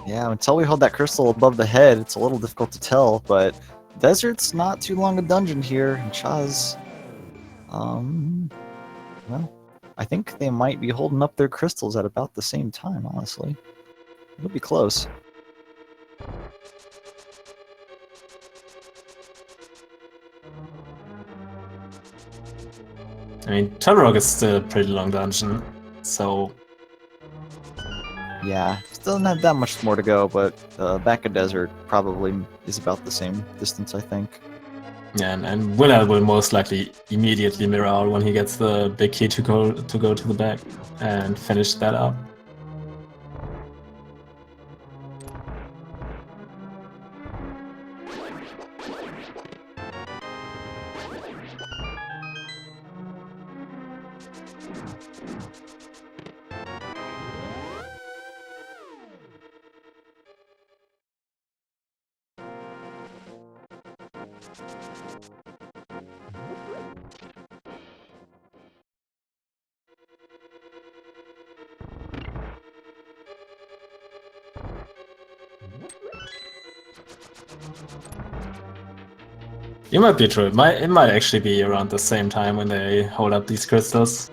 Yeah, until we hold that crystal above the head, it's a little difficult to tell, but Desert's not too long a dungeon here, and Shaa's, well, I think they might be holding up their crystals at about the same time, honestly. It'll be close. I mean, Turtle is still a pretty long dungeon, so... Yeah, still doesn't have that much more to go, but back of Desert probably is about the same distance, I think. Yeah, and Willard will most likely immediately mirror out when he gets the big key to go to the back and finish that up. You might be true. It might actually be around the same time when they hold up these crystals.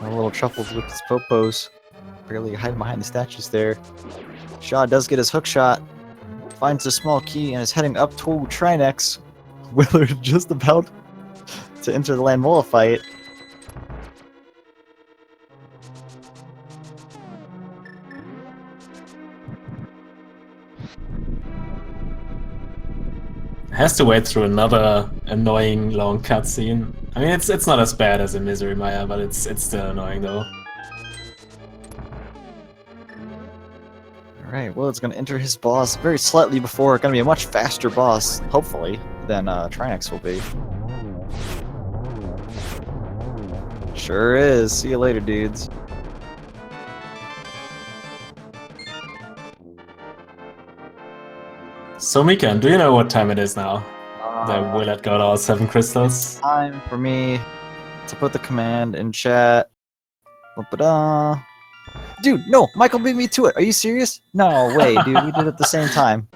A little truffles with his popos. Barely hiding behind the statues there. Schaaa does get his hook shot. Finds a small key and is heading up to Trinex. Willard just about to enter the Landmola fight. Has to wait through another annoying long cutscene. I mean, it's not as bad as in Misery Maya, but it's still annoying though. Alright, well, it's going to enter his boss very slightly before. Going to be a much faster boss, hopefully, than Trinex will be. Sure is. See you later, dudes. So Mikan, do you know what time it is now? That Willard got all 7 crystals? Time for me to put the command in chat. Ba-ba-da. Dude, no! Michael beat me to it! Are you serious? No way, dude. We did it at the same time.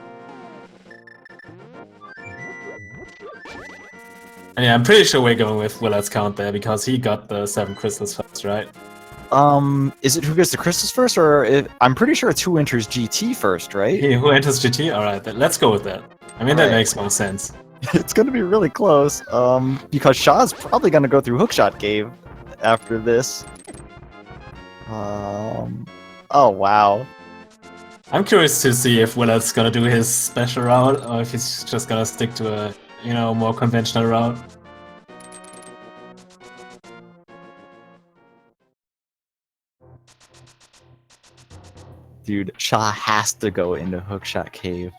And yeah, I'm pretty sure we're going with Willard's count there because he got the 7 crystals first, right? Is it who gets the crystals first, or I'm pretty sure it's who enters GT first, right? Who enters GT? Alright, let's go with that. I mean, that makes more sense. It's gonna be really close, because Shaa's probably gonna go through Hookshot Cave after this. Oh wow. I'm curious to see if Willard's gonna do his special route, or if he's just gonna stick to a, you know, more conventional route. Dude, Schaaa has to go into Hookshot Cave.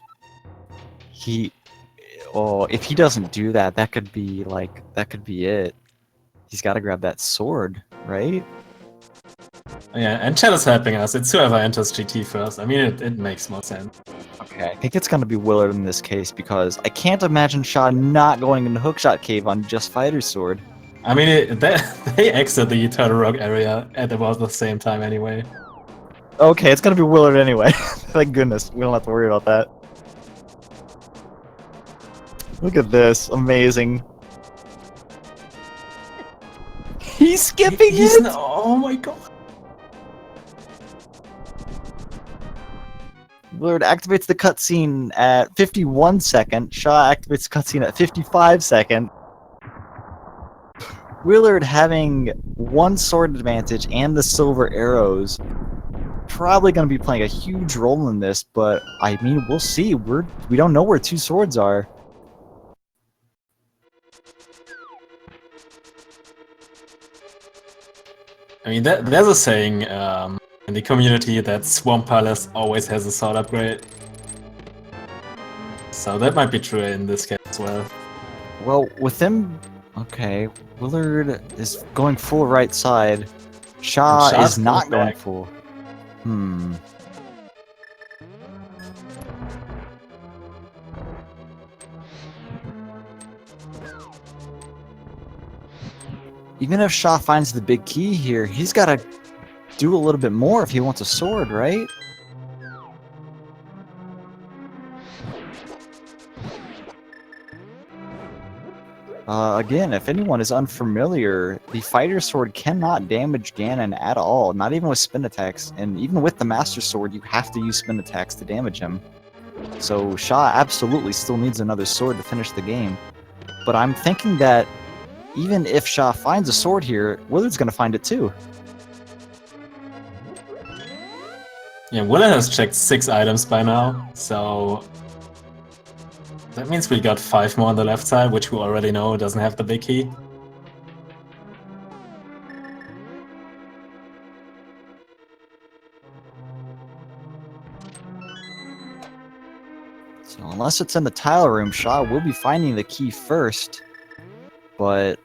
If he doesn't do that, that could be it. He's got to grab that sword, right? Yeah, and Chat is helping us. It's whoever enters GT first. I mean, it makes more sense. Okay, I think it's gonna be Willard in this case because I can't imagine Schaaa not going into Hookshot Cave on just Fighter's Sword. I mean, they exit the Turtle Rock area at about the same time anyway. Okay, it's gonna be Willard anyway. Thank goodness, we don't have to worry about that. Look at this, amazing. He's skipping He's it! not, oh my god. Willard activates the cutscene at 51 second. Schaaa activates the cutscene at 55 second. Willard having one sword advantage and the silver arrows. Probably going to be playing a huge role in this, but I mean, we'll see. We don't know where two swords are. I mean, there's a saying in the community that Swamp Palace always has a sword upgrade. So that might be true in this case as well. Well, with him, okay, Willard is going full right side. Schaaa Shaa's is not going back. full. Even if Schaaa finds the big key here, he's got to do a little bit more if he wants a sword, right? Again, if anyone is unfamiliar, the fighter sword cannot damage Ganon at all, not even with spin attacks. And even with the master sword, you have to use spin attacks to damage him. So Schaaa absolutely still needs another sword to finish the game. But I'm thinking that even if Schaaa finds a sword here, Willard's going to find it too. Yeah, Willard has checked 6 items by now, so that means we got 5 more on the left side, which we already know doesn't have the big key. So unless it's in the tile room, Schaaa will be finding the key first. But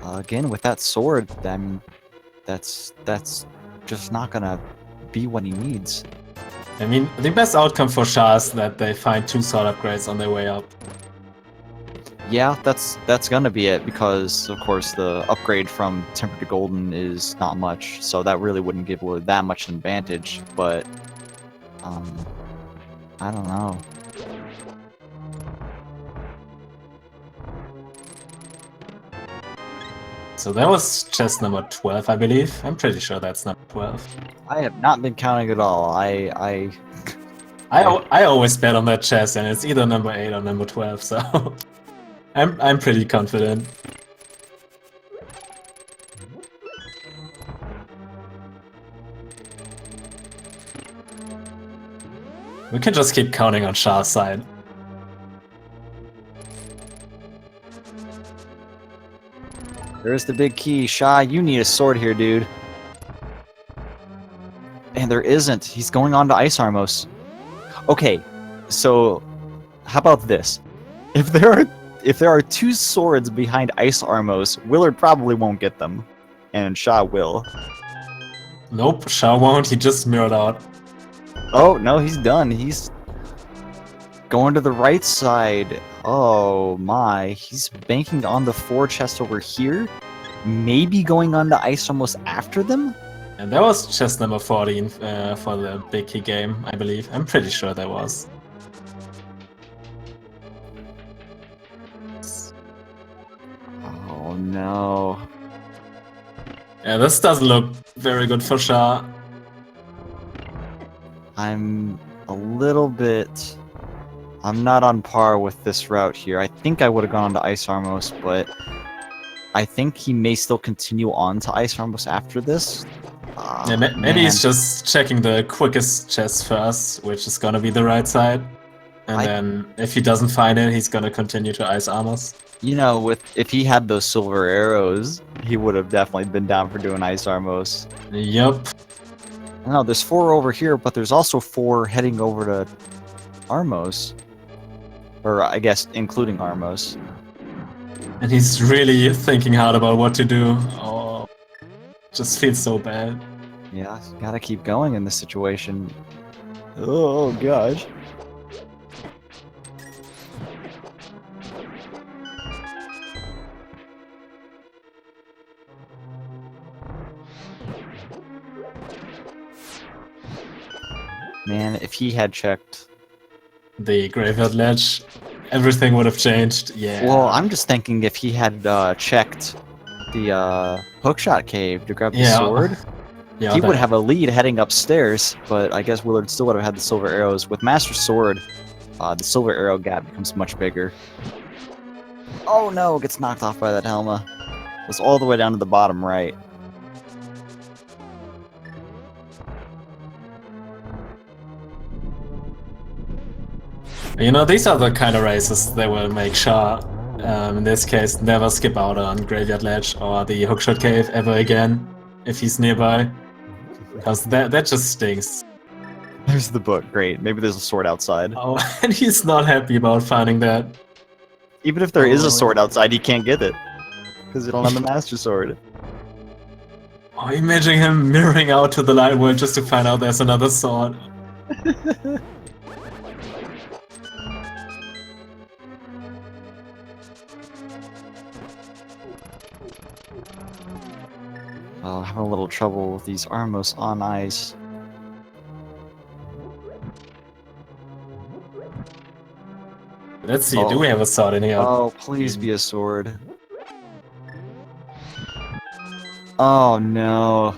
again, with that sword, I mean, that's just not gonna be what he needs. I mean, the best outcome for Schaaa is that they find 2 sword upgrades on their way up. Yeah, that's gonna be it, because of course the upgrade from Temper to Golden is not much, so that really wouldn't give Willard that much advantage. But I don't know. So that was chest number 12, I believe. I'm pretty sure that's number 12. I have not been counting at all. I always bet on that chest, and it's either number 8 or number 12, so I'm pretty confident. We can just keep counting on Shaa's side. There's the big key. Schaaa, you need a sword here, dude. And there isn't. He's going on to Ice Armos. Okay, so how about this? If there are 2 swords behind Ice Armos, Willard probably won't get them, and Schaaa will. Nope, Schaaa won't. He just mirrored out. Oh no, he's done. He's going to the right side. Oh my, he's banking on the 4 chest over here. Maybe going on to Ice Armos after them. And that was chest number 14 for the big key game, I believe. I'm pretty sure that was. Oh no. Yeah, this doesn't look very good for Schaaa. I'm a little bit... I'm not on par with this route here. I think I would have gone on to Ice Armos, but I think he may still continue on to Ice Armos after this. Yeah, maybe he's just checking the quickest chest first, which is gonna be the right side. And then if he doesn't find it, he's gonna continue to Ice Armos. You know, if he had those silver arrows, he would have definitely been down for doing Ice Armos. Yup. No, there's 4 over here, but there's also 4 heading over to Armos. Or I guess including Armos. And he's really thinking hard about what to do. Oh, just feels so bad. Yeah, gotta keep going in this situation. Oh gosh. Man, if he had checked the graveyard ledge, everything would have changed. Yeah. Well, I'm just thinking if he had checked the hookshot cave to grab the Yeah. sword, Yeah, he would have a lead heading upstairs, but I guess Willard still would have had the silver arrows. With Master Sword, the silver arrow gap becomes much bigger. Oh no, gets knocked off by that Helma. Was all the way down to the bottom right. You know, these are the kind of races that will make Schaaa, in this case, never skip out on Graveyard Ledge or the Hookshot Cave ever again, if he's nearby. Because that just stinks. There's the book, great. Maybe there's a sword outside. Oh, and he's not happy about finding that. Even if there is a sword outside, he can't get it. Because you don't have the Master Sword. Oh, imagine him mirroring out to the light world just to find out there's another sword. Oh, I'm having a little trouble with these Armos on ice. Let's see, do we have a sword in here? Oh, please be a sword. Oh no.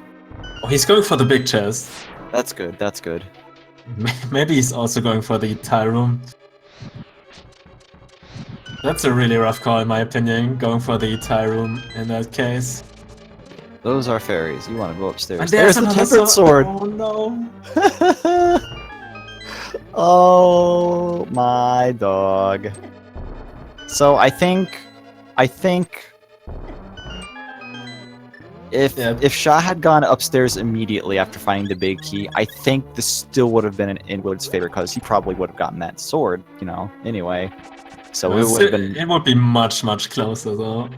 Oh, he's going for the big chest. That's good, that's good. Maybe he's also going for the tile room. That's a really rough call in my opinion, going for the tile room in that case. Those are fairies. You want to go upstairs. And There's the another tempered sword! Oh no! Oh my dog. So I think if Schaaa had gone upstairs immediately after finding the big key, I think this still would have been in Willard's favor because he probably would have gotten that sword, you know, anyway. So it would have been. It would be much closer though.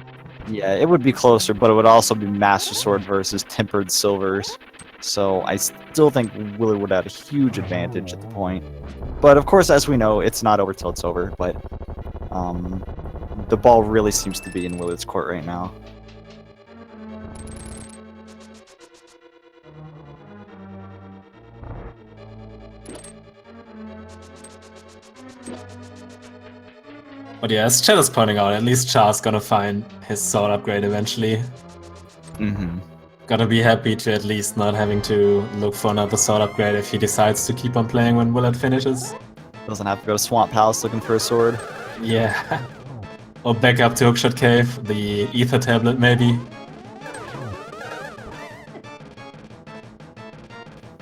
Yeah, it would be closer, but it would also be Master Sword versus Tempered Silvers. So I still think Willard would have had a huge advantage at the point. But of course, as we know, it's not over till it's over. But the ball really seems to be in Willard's court right now. But yeah, as Chet is pointing out, at least Shaa's gonna find his sword upgrade eventually. Mm-hmm. Gonna be happy to at least not having to look for another sword upgrade if he decides to keep on playing when Willard finishes. Doesn't have to go to Swamp Palace looking for a sword. Yeah. Or back up to Hookshot Cave, the Ether Tablet maybe.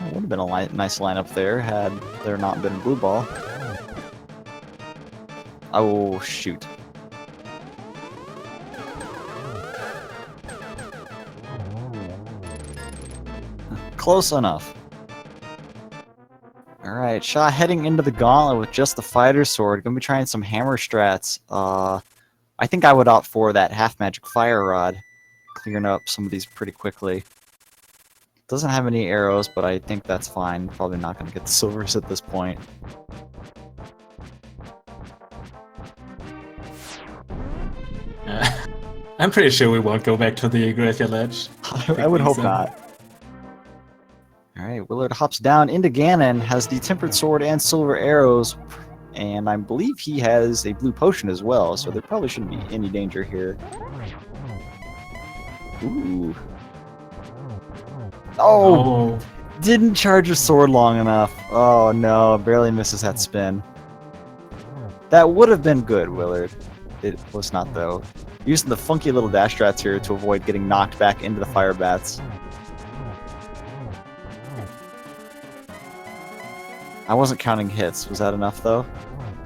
Would have been a nice lineup there had there not been a blue ball. Oh, shoot. Close enough. Alright, Schaaa heading into the gauntlet with just the fighter sword. Gonna be trying some hammer strats. I think I would opt for that half magic fire rod. Clearing up some of these pretty quickly. Doesn't have any arrows, but I think that's fine. Probably not gonna get the silvers at this point. I'm pretty sure we won't go back to the Graveyard Ledge. I would hope not. Alright, Willard hops down into Ganon, has the Tempered Sword and Silver Arrows, and I believe he has a blue potion as well, so there probably shouldn't be any danger here. Ooh. Oh! Didn't charge his sword long enough. Oh no, barely misses that spin. That would have been good, Willard. It was not, though. Using the funky little dash strats here to avoid getting knocked back into the fire bats. I wasn't counting hits. Was that enough, though?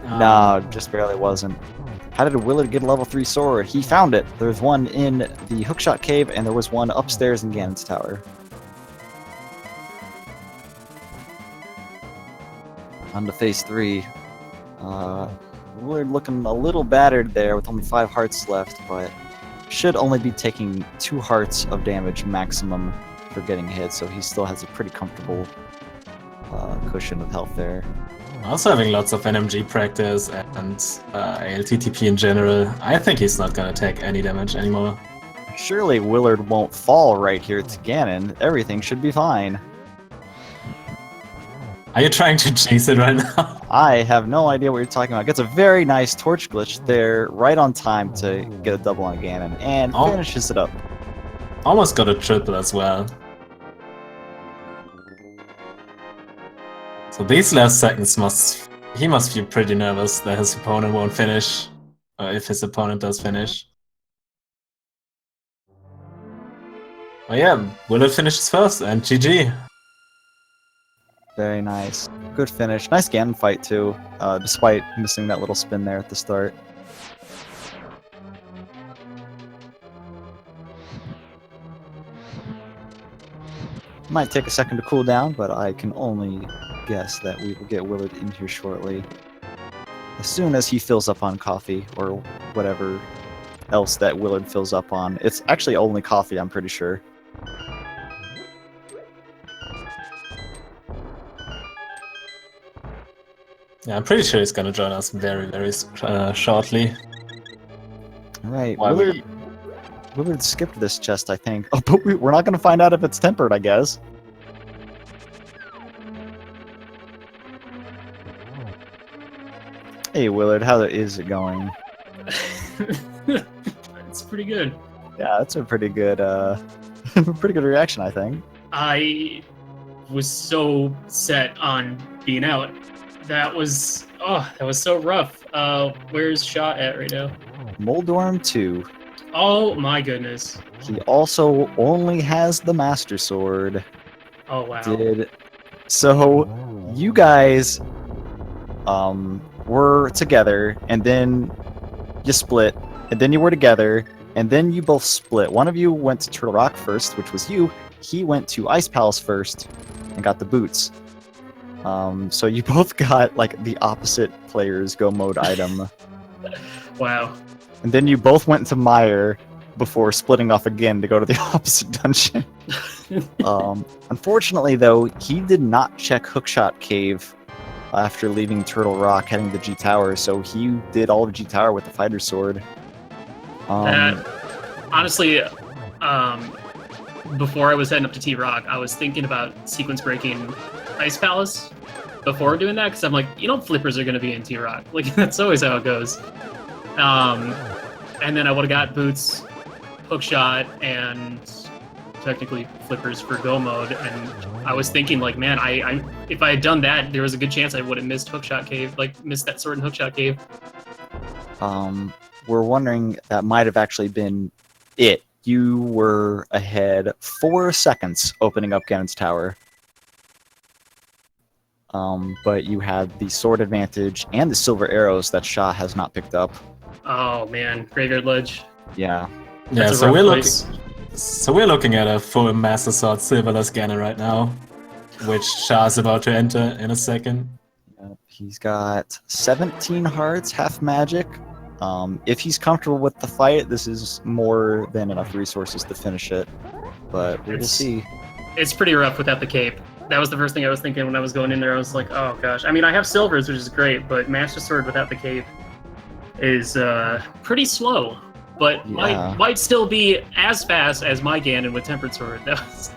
No, just barely wasn't. How did Willard get a level 3 sword? He found it. There's one in the Hookshot Cave, and there was one upstairs in Ganon's Tower. On to phase 3. Willard looking a little battered there with only 5 hearts left, but should only be taking 2 hearts of damage maximum for getting hit, so he still has a pretty comfortable cushion of health there. Also having lots of NMG practice and ALTTP in general, I think he's not gonna take any damage anymore. Surely Willard won't fall right here to Ganon. Everything should be fine. Are you trying to chase it right now? I have no idea what you're talking about. Gets a very nice torch glitch there, right on time to get a double on Ganon, and finishes it up. almost got a triple as well. So these last seconds he must feel pretty nervous that his opponent won't finish, or if his opponent does finish. Oh yeah, Willard finishes first, and GG. Very nice. Good finish. Nice Ganon fight too, despite missing that little spin there at the start. Might take a second to cool down, but I can only guess that we will get Willard in here shortly. As soon as he fills up on coffee, or whatever else that Willard fills up on. It's actually only coffee, I'm pretty sure. Yeah, I'm pretty sure he's gonna join us very shortly. Alright, Willard skipped this chest, I think. Oh, but we're not gonna find out if it's tempered, I guess. Hey Willard, how is it going? It's pretty good. Yeah, that's a pretty good pretty good reaction, I think. I was so set on being out. That was so rough. Where's Schaaa at right now? Moldorm 2. Oh my goodness. He also only has the Master Sword. Oh wow. So you guys were together, and then you split, and then you were together, and then you both split. One of you went to Turtle Rock first, which was you. He went to Ice Palace first and got the boots. So you both got like the opposite player's go mode item. Wow. And then you both went to Mire before splitting off again to go to the opposite dungeon. Unfortunately, though, he did not check Hookshot Cave after leaving Turtle Rock, heading to G Tower, so he did all of G Tower with the fighter sword. Honestly, before I was heading up to T Rock, I was thinking about sequence breaking Ice Palace before doing that, because I'm like, flippers are going to be in T Rock. Like, that's always how it goes. And then I would have got boots, hookshot, and technically flippers for go mode. And I was thinking, like, man, I if I had done that, there was a good chance I would have missed hookshot cave, like missed that sword in hookshot cave. We're wondering that might have actually been it. You were ahead 4 seconds opening up Ganon's Tower. But you had the sword advantage and the silver arrows that Schaaa has not picked up. Oh man, Graveyard Ledge. Yeah. Yeah, That's so we're looking at a full Master Sword Silverless Ganon right now, which Schaaa is about to enter in a second. He's got 17 hearts, half magic. If he's comfortable with the fight, this is more than enough resources to finish it. But we'll see. It's pretty rough without the cape. That was the first thing I was thinking when I was going in there. I was like, oh gosh. I mean, I have silvers, which is great, but Master Sword without the cape is pretty slow. But might still be as fast as my Ganon with Tempered Sword. That was...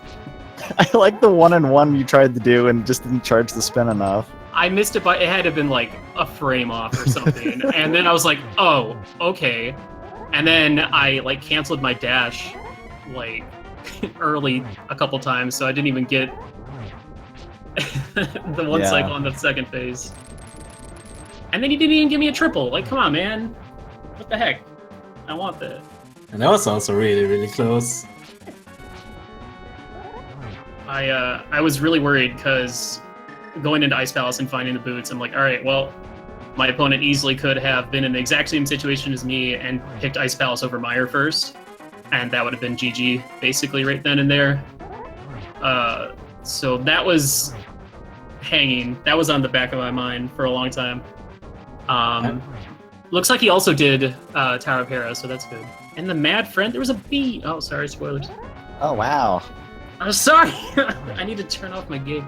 I like the 1-on-1 you tried to do and just didn't charge the spin enough. I missed it, but it had to have been like a frame off or something. And then I was like, oh, okay. And then I like canceled my dash like early a couple times, so I didn't even get the one cycle on the second phase. And then he didn't even give me a triple. Like, come on, man. What the heck? I want that. And that was also really close. I was really worried because going into Ice Palace and finding the boots, I'm like, all right, well, my opponent easily could have been in the exact same situation as me and picked Ice Palace over Mire first, and that would have been GG basically right then and there. So that was hanging. That was on the back of my mind for a long time. Looks like he also did Tower of Hera, so that's good. And the Mad Friend, there was a bee. Oh, sorry, spoilers. Oh, wow. I'm sorry. I need to turn off my game.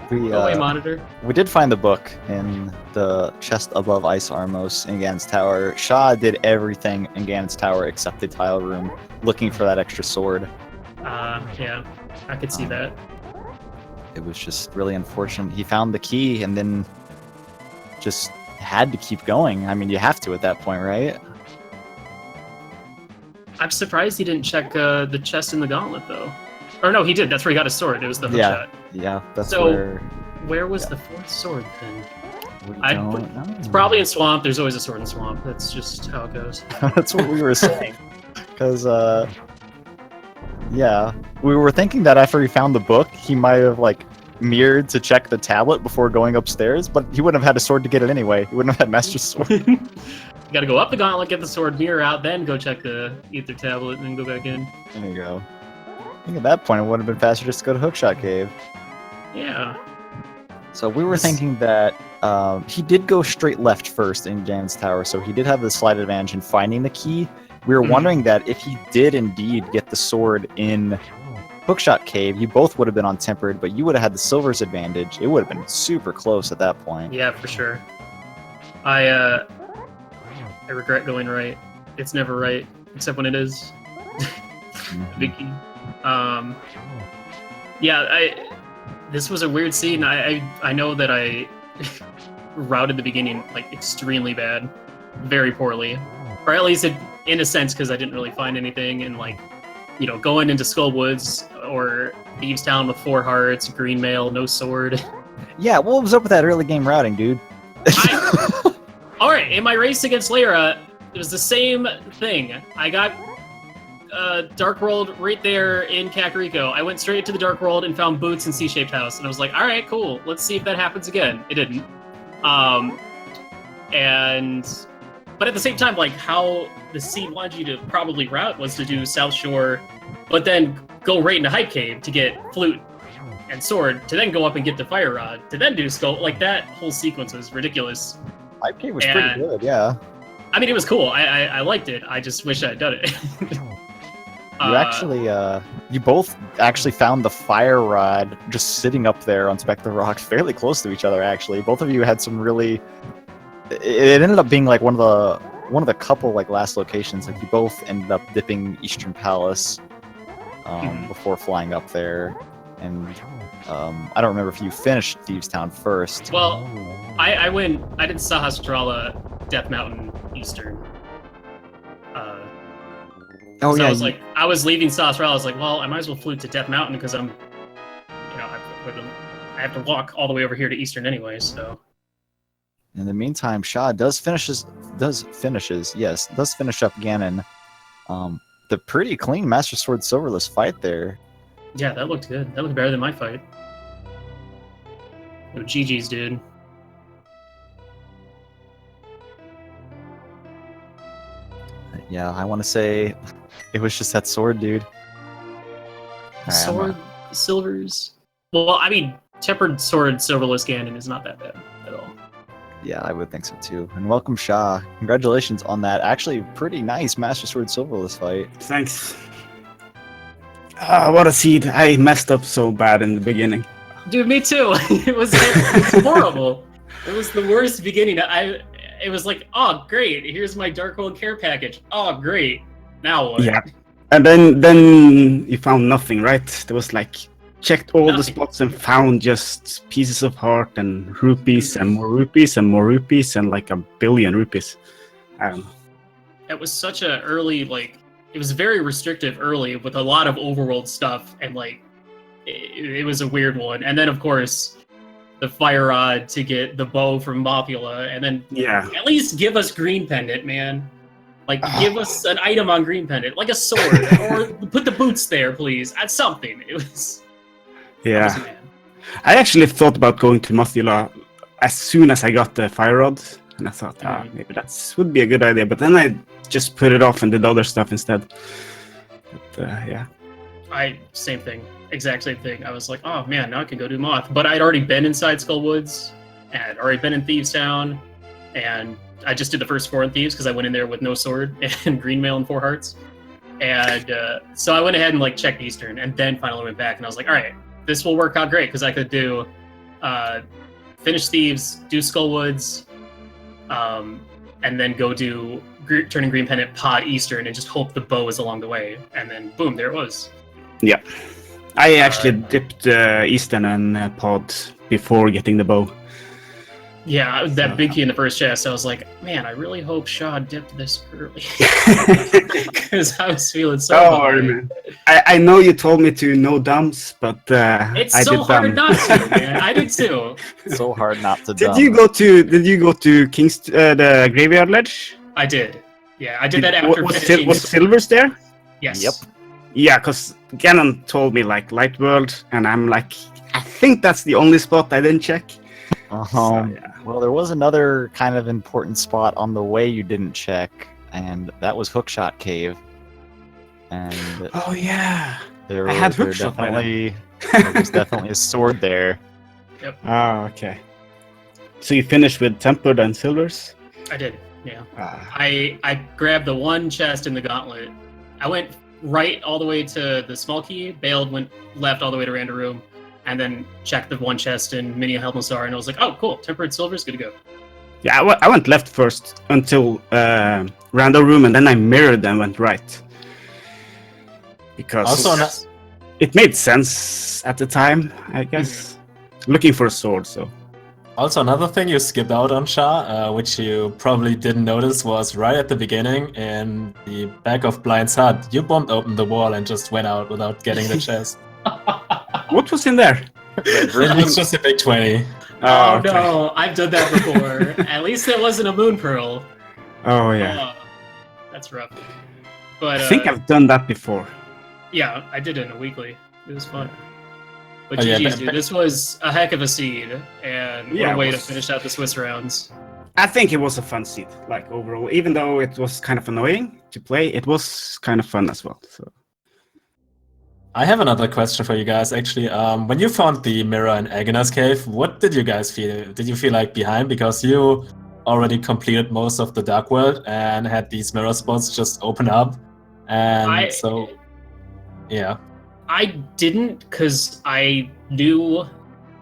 Go-away monitor. We did find the book in the chest above Ice Armos in Ganon's Tower. Schaaa did everything in Ganon's Tower except the tile room, looking for that extra sword. Yeah, I could see that. It was just really unfortunate. He found the key and then just had to keep going. I mean, you have to at that point, right? I'm surprised he didn't check the chest in the gauntlet though. Or no, he did. That's where he got his sword. It was the hook shot. Yeah, that's So, where where was the fourth sword then? we I don't put- know. It's probably in swamp. There's always a sword in swamp. That's just how it goes. That's what we were saying. Because, yeah, we were thinking that after he found the book, he might have, like, mirrored to check the tablet before going upstairs, but he wouldn't have had a sword to get it anyway. He wouldn't have had Master's Sword. You gotta go up the gauntlet, get the sword, mirror out, then go check the ether tablet, and then go back in. There you go. I think at that point it would have been faster just to go to Hookshot Cave. Yeah. So we were thinking that he did go straight left first in Ganon's Tower, so he did have the slight advantage in finding the key. We were wondering that if he did indeed get the sword in Hookshot Cave, you both would have been on Tempered, but you would have had the Silver's advantage. It would have been super close at that point. Yeah, for sure. I regret going right. It's never right, except when it is. Big key. Yeah, this was a weird scene. I know that I routed the beginning like extremely bad, very poorly, or at least in a sense because I didn't really find anything. And like, you know, going into Skullwoods or Thieves Town with 4 hearts, green mail, no sword. Yeah, what was up with that early game routing, dude? All right, in my race against Lyra, it was the same thing. I got Dark World right there in Kakariko. I went straight to the Dark World and found Boots and C-shaped house, and I was like, all right, cool. Let's see if that happens again. It didn't. But at the same time, like how the scene wanted you to probably route was to do South Shore, but then go right into Hype Cave to get Flute and Sword, to then go up and get the Fire Rod, to then do Skull. Like that whole sequence was ridiculous. IP was pretty good, yeah. I mean, it was cool. I liked it. I just wish I had done it. You both actually found the Fire Rod just sitting up there on Spectre Rock, fairly close to each other. Actually, both of you had some really. It ended up being like one of the couple like last locations. Like you both ended up dipping Eastern Palace before flying up there, and I don't remember if you finished Thieves Town first. Well, I did Sahasrara, Death Mountain, Eastern. Oh So yeah, I was leaving Sahasrara. I was like, well, I might as well flute to Death Mountain because I have to walk all the way over here to Eastern anyway. So. In the meantime, Schaaa does finish up Ganon. The pretty clean Master Sword Silverless fight there. Yeah, that looked good. That looked better than my fight. No GG's, dude. Yeah, I want to say it was just that sword, dude. Alright, Sword, Silvers. Well, I mean, Tempered Sword Silverless Ganon is not that bad at all. Yeah, I would think so too. And welcome, Schaaa. Congratulations on that actually pretty nice Master Sword Silverless fight. Thanks. What a seed. I messed up so bad in the beginning. Dude, me too. It was horrible. It was the worst beginning. It was like, oh, great. Here's my Dark World care package. Oh, great. Now what? Yeah. And then you found nothing, right? There was like, checked all the Nothing. spots and found just pieces of heart and rupees and more rupees and more rupees and like 1 billion rupees. I don't know. It was such a early, like, it was very restrictive early with a lot of overworld stuff, and like, it was a weird one. And then, of course, the Fire Rod to get the bow from Mopula, and then Yeah. at least give us Green Pendant, man. Like, give us an item on Green Pendant, like a sword, or put the boots there, please. Add something. It was. Yeah. I was mad. I actually thought about going to Mothula as soon as I got the Fire Rod. And I thought, maybe that would be a good idea. But then I just put it off and did other stuff instead. But, yeah. Same thing. Exact same thing. I was like, oh man, now I can go do Moth. But I'd already been inside Skullwoods, and I'd already been in Thieves Town, and I just did the first 4 in Thieves because I went in there with no sword and green mail and 4 hearts. And so I went ahead and like checked Eastern, and then finally went back, and I was like, all right, this will work out great because I could do finish Thieves, do Skullwoods, and then go do Turning Green Pendant, Pod Eastern, and just hope the bow is along the way. And then boom, there it was. Yeah. I actually dipped Eastern and Pod before getting the bow. Yeah, that So, big key in the first chest, I was like, man, I really hope Schaaa dipped this early. Because I was feeling so Don't behind. worry, man. I know you told me to no dumps, but It's I so did hard dump. not to, man. I did too. So hard not to Did dump. you go to King's the graveyard ledge? I did. Yeah, I did that after was finishing. Silver's there? Yes. Yep. Yeah, because Gannon told me like Light World, and I'm like, I think that's the only spot I didn't check. So, yeah. Well, there was another kind of important spot on the way you didn't check, and that was Hookshot Cave. And Oh yeah. there I had there Hookshot by then. definitely there was definitely a sword there. Oh, okay. So you finished with Tempered and Silvers? I did. Yeah. Ah. I grabbed the one chest in the gauntlet. I went right all the way to the small key, bailed, went left all the way to Random Room, and then checked the one chest in Mini Helmsar, and I was like, oh, cool, Tempered Silver's good to go. Yeah, I went left first until Random Room, and then I mirrored and went right. Because Also, it made sense at the time, I guess. Looking for a sword, so. Also, another thing you skipped out on, Schaaa, which you probably didn't notice, was right at the beginning in the back of Blind's hut. You bombed open the wall and just went out without getting the chest. What was in there? It was just a big 20. Oh, okay. no, I've done that before. At least it wasn't a Moon Pearl. Oh, yeah. That's rough. But I think I've done that before. yeah, I did it in a weekly. It was fun. But Oh, yeah, GG's, but- dude, this was a heck of a seed, and what Yeah, a it way to was. finish out the Swiss rounds. I think it was a fun seed, like overall. Even though it was kind of annoying to play, it was kind of fun as well. So. I have another question for you guys, actually. When you found the mirror in Agona's cave, what did you guys feel? Did you feel like behind because you already completed most of the Dark World and had these mirror spots just open up? And yeah. I didn't, because I knew,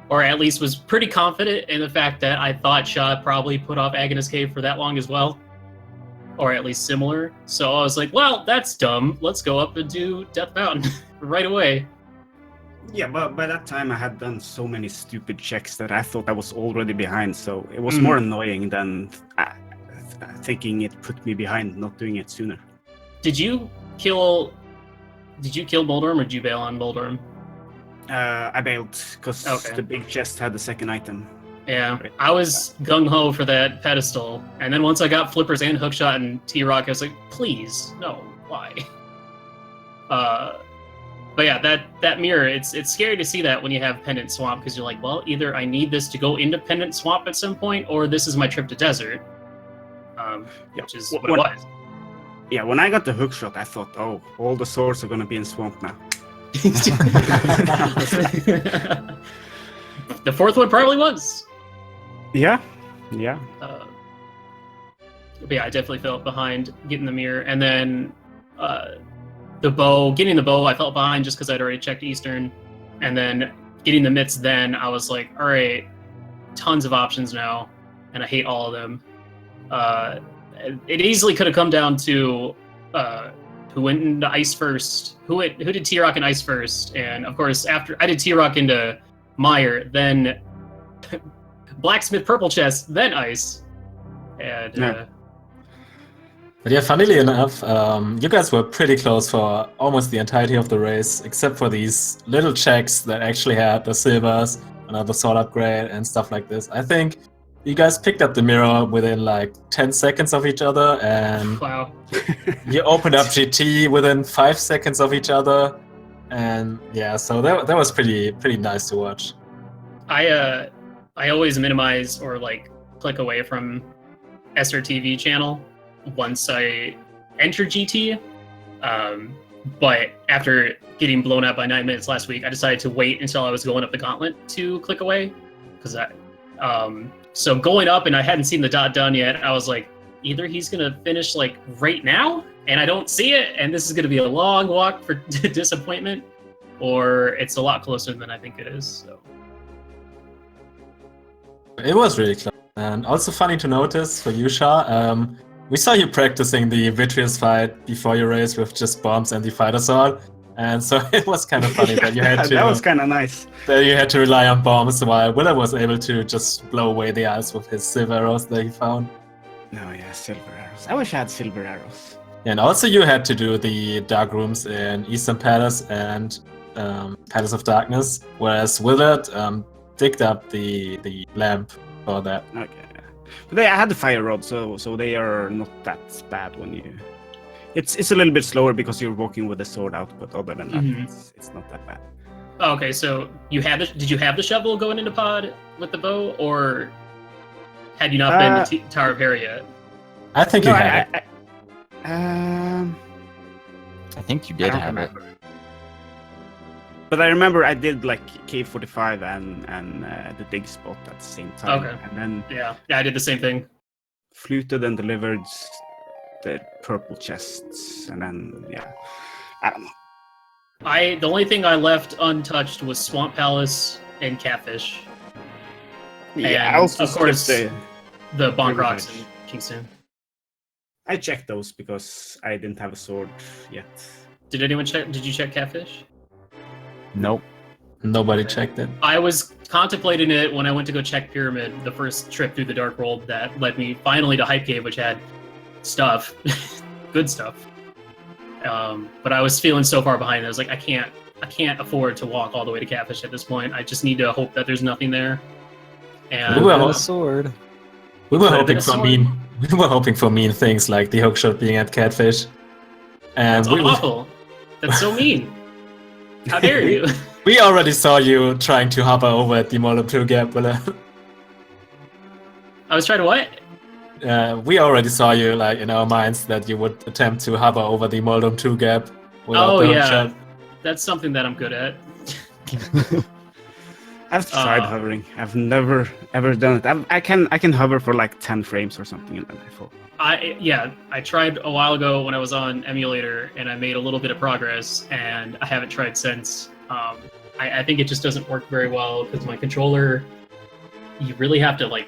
or at least was pretty confident in the fact that I thought Schaaa probably put off Agona's Cave for that long as well. Or at least similar. So I was like, well, that's dumb. Let's go up and do Death Mountain right away. Yeah, but by that time I had done so many stupid checks that I thought I was already behind. So it was more annoying than thinking it put me behind not doing it sooner. Did you kill Moldorm, or did you bail on Moldorm? I bailed because Okay. the big chest had the second item. Yeah, I was gung-ho for that pedestal, and then once I got Flippers and Hookshot and T-Rock, I was like, please, no, why? But yeah, that mirror, it's scary to see that when you have Pendant Swamp, because you're like, well, either I need this to go into Pendant Swamp at some point, or this is my trip to Desert, which is what it was. Yeah, when I got the hookshot, I thought, oh, all the swords are gonna be in Swamp now. The fourth one probably was. Yeah. But yeah, I definitely felt behind getting the mirror, and then getting the bow, I felt behind just because I'd already checked Eastern, and then getting the mitts. Then I was like, all right, tons of options now, and I hate all of them. It easily could have come down to who went into ice first, who did T-Rock and ice first, and of course after I did T-Rock into Meyer, then Blacksmith purple chest, then ice, and Yeah. But yeah, funnily enough, you guys were pretty close for almost the entirety of the race, except for these little checks that actually had the silvers, another sword upgrade, and stuff like this. I think you guys picked up the mirror within like 10 seconds of each other, and wow. you opened up GT within 5 seconds of each other, and yeah, so that was pretty nice to watch. I always minimize or like click away from SRTV channel once I enter GT. But after getting blown out by 9 minutes last week, I decided to wait until I was going up the gauntlet to click away. So going up and I hadn't seen the dot done yet, I was like, either he's gonna finish like right now and I don't see it, and this is gonna be a long walk for disappointment, or it's a lot closer than I think it is. So. It was really close, and also funny to notice for you, Schaaa. We saw you practicing the Vitreous fight before your race with just bombs and the fighter sword, And so it was kind of funny that you had to That was kind of nice. that you had to rely on bombs while Willard was able to just blow away the ice with his silver arrows that he found. No, yeah, silver arrows. I wish I had silver arrows. And also you had to do the dark rooms in Eastern Palace and Palace of Darkness, whereas Willard digged up the lamp for that. Okay. But I had the fire rod, so they are not that bad when you. It's a little bit slower because you're walking with the sword out, but other than that, it's not that bad. Okay, so did you have the shovel going into pod with the bow, or had you not been to Tower of Hera yet? I think you had it. I think you did have it. But I remember I did like K45 and the dig spot at the same time. Okay. And then Yeah, I did the same thing. fluted and delivered the purple chests, and then I don't know. The only thing I left untouched was Swamp Palace and Catfish. Yeah, And, I also of course, skipped the Bonk River Rocks Village. in Kingston. I checked those because I didn't have a sword yet. Did anyone check? Did you check Catfish? Nope. Nobody checked it. I was contemplating it when I went to go check Pyramid, the first trip through the Dark World that led me finally to Hype Cave, which had stuff, good stuff. But I was feeling so far behind. I was like, I can't afford to walk all the way to Catfish at this point. I just need to hope that there's nothing there. And Well, a sword. We were Could have been hoping a for sword. we were hoping for mean things like the hookshot being at Catfish. And That's awful. That's so mean. How dare you? we already saw you trying to hover over at the Molotov 2 gap, Willard. I was trying to what? We already saw you, like, in our minds that you would attempt to hover over the Molotov 2 gap. without Oh the yeah, hookshot. that's something that I'm good at. I've tried hovering. I've never ever done it. I can hover for like 10 frames or something, and then I fall. I tried a while ago when I was on emulator, and I made a little bit of progress, and I haven't tried since. I think it just doesn't work very well because my controller, you really have to like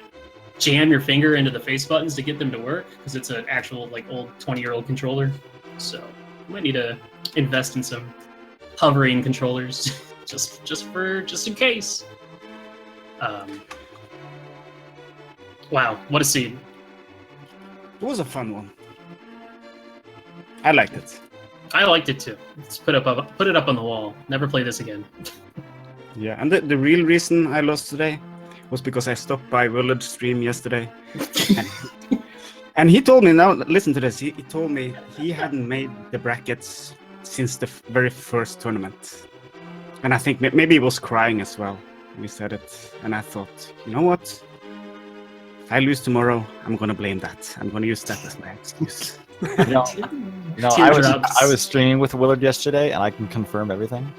jam your finger into the face buttons to get them to work because it's an actual like old 20-year-old controller. So I might need to invest in some hovering controllers just in case. Wow, what a scene! It was a fun one. I liked it. I liked it too. Let's put it up on the wall. Never play this again. Yeah, and the real reason I lost today was because I stopped by WillardJ's stream yesterday. and he told me, now listen to this, he told me he hadn't made the brackets since the very first tournament. And I think maybe he was crying as well when he said it. And I thought, you know what? If I lose tomorrow, I'm going to blame that. I'm going to use that as my excuse. No, Teardrops. I was streaming with Willard yesterday, and I can confirm everything.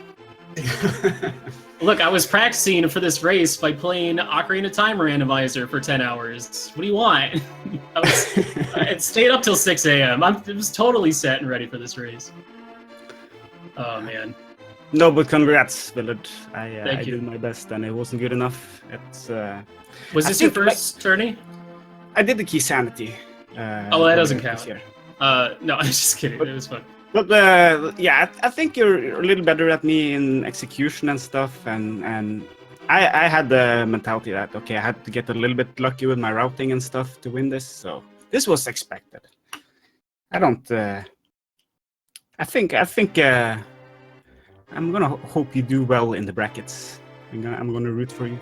Look, I was practicing for this race by playing Ocarina of Time Randomizer for 10 hours. What do you want? I stayed up till 6 a.m. I was totally set and ready for this race. Oh, man. No, but congrats, Willard. I Thank you. did my best, and it wasn't good enough. It's. Was I this your think, first tourney? I did the key sanity. Oh, that doesn't this count. year. No, I'm just kidding. It was fun. But yeah, I think you're a little better at me in execution and stuff, and I had the mentality that okay, I had to get a little bit lucky with my routing and stuff to win this, so this was expected. I don't. I think I'm gonna hope you do well in the brackets. I'm gonna root for you.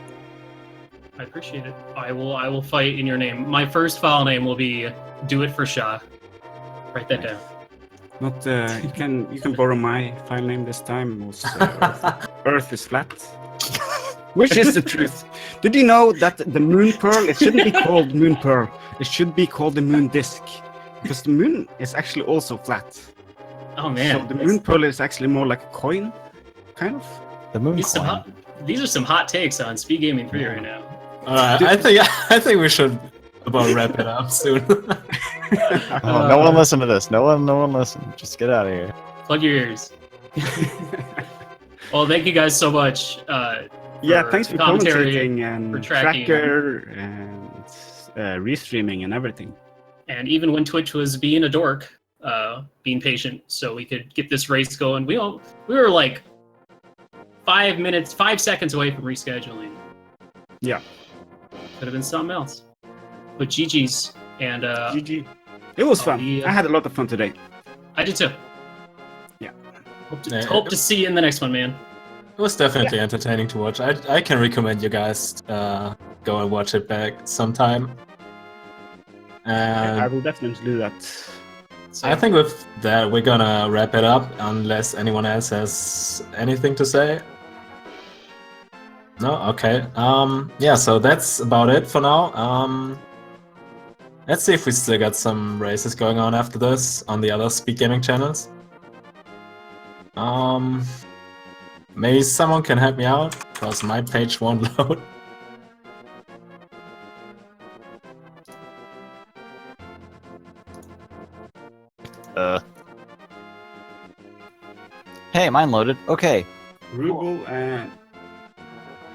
I appreciate it. I will fight in your name. My first file name will be Do It for Schaaa. Write that down. Not you can borrow my file name this time. It was, Earth is flat, which is the truth. Did you know that the moon pearl? It shouldn't be called moon pearl. It should be called the moon disc, because the moon is actually also flat. Oh man. So the moon pearl is actually more like a coin, kind of. The moon These are some hot takes on Speed Gaming 3 right now. I think we should about wrap it up soon. No one listen to this. No one listen. Just get out of here. Plug your ears. Well, thank you guys so much. Yeah, thanks for commentary, commentating and for tracking. tracker and restreaming and everything. And even when Twitch was being a dork, being patient so we could get this race going. We were like 5 seconds away from rescheduling. Yeah. Could have been something else. But GG's and GG. It was fun. yeah. I had a lot of fun today. I did too. Yeah. Hope to see you in the next one, man. It was definitely entertaining to watch. I can recommend you guys go and watch it back sometime. And I will definitely do that. I think with that we're gonna wrap it up unless anyone else has anything to say. No? Okay. Yeah, so that's about it for now. Let's see if we still got some races going on after this on the other Speed Gaming channels. Maybe someone can help me out, because my page won't load. Hey, mine loaded. Okay. Ruble and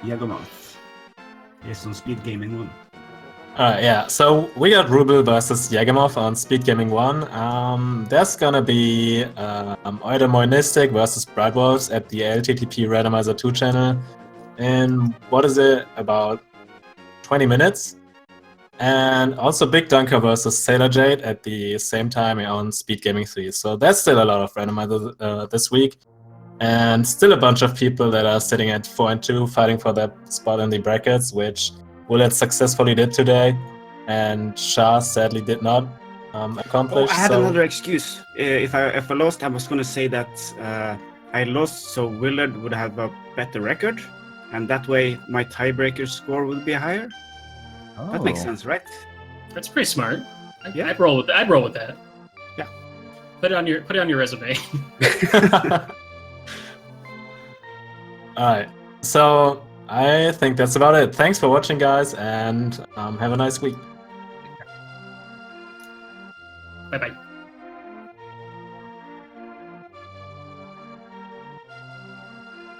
Yagamoth. Yes, on Speed Gaming 1. Alright, yeah, so we got Ruble versus Yagamoth on Speed Gaming 1. There's gonna be Eudaimonistic versus Brightwolves at the ALTTP Randomizer 2 channel in, what is it, about 20 minutes? And also Big Dunker versus Sailor Jade at the same time on Speed Gaming 3. So that's still a lot of randomizer this week. And still a bunch of people that are sitting at 4 and 2 fighting for that spot in the brackets, which Willard successfully did today, and Schaaa sadly did not accomplish. I had so... another excuse. If I lost, I was going to say that I lost, so Willard would have a better record, and that way my tiebreaker score would be higher. Oh. That makes sense, right? That's pretty smart. Yeah. I'd roll with that. Yeah. Put it on your resume. Alright, so I think that's about it. Thanks for watching, guys, and have a nice week. Bye bye.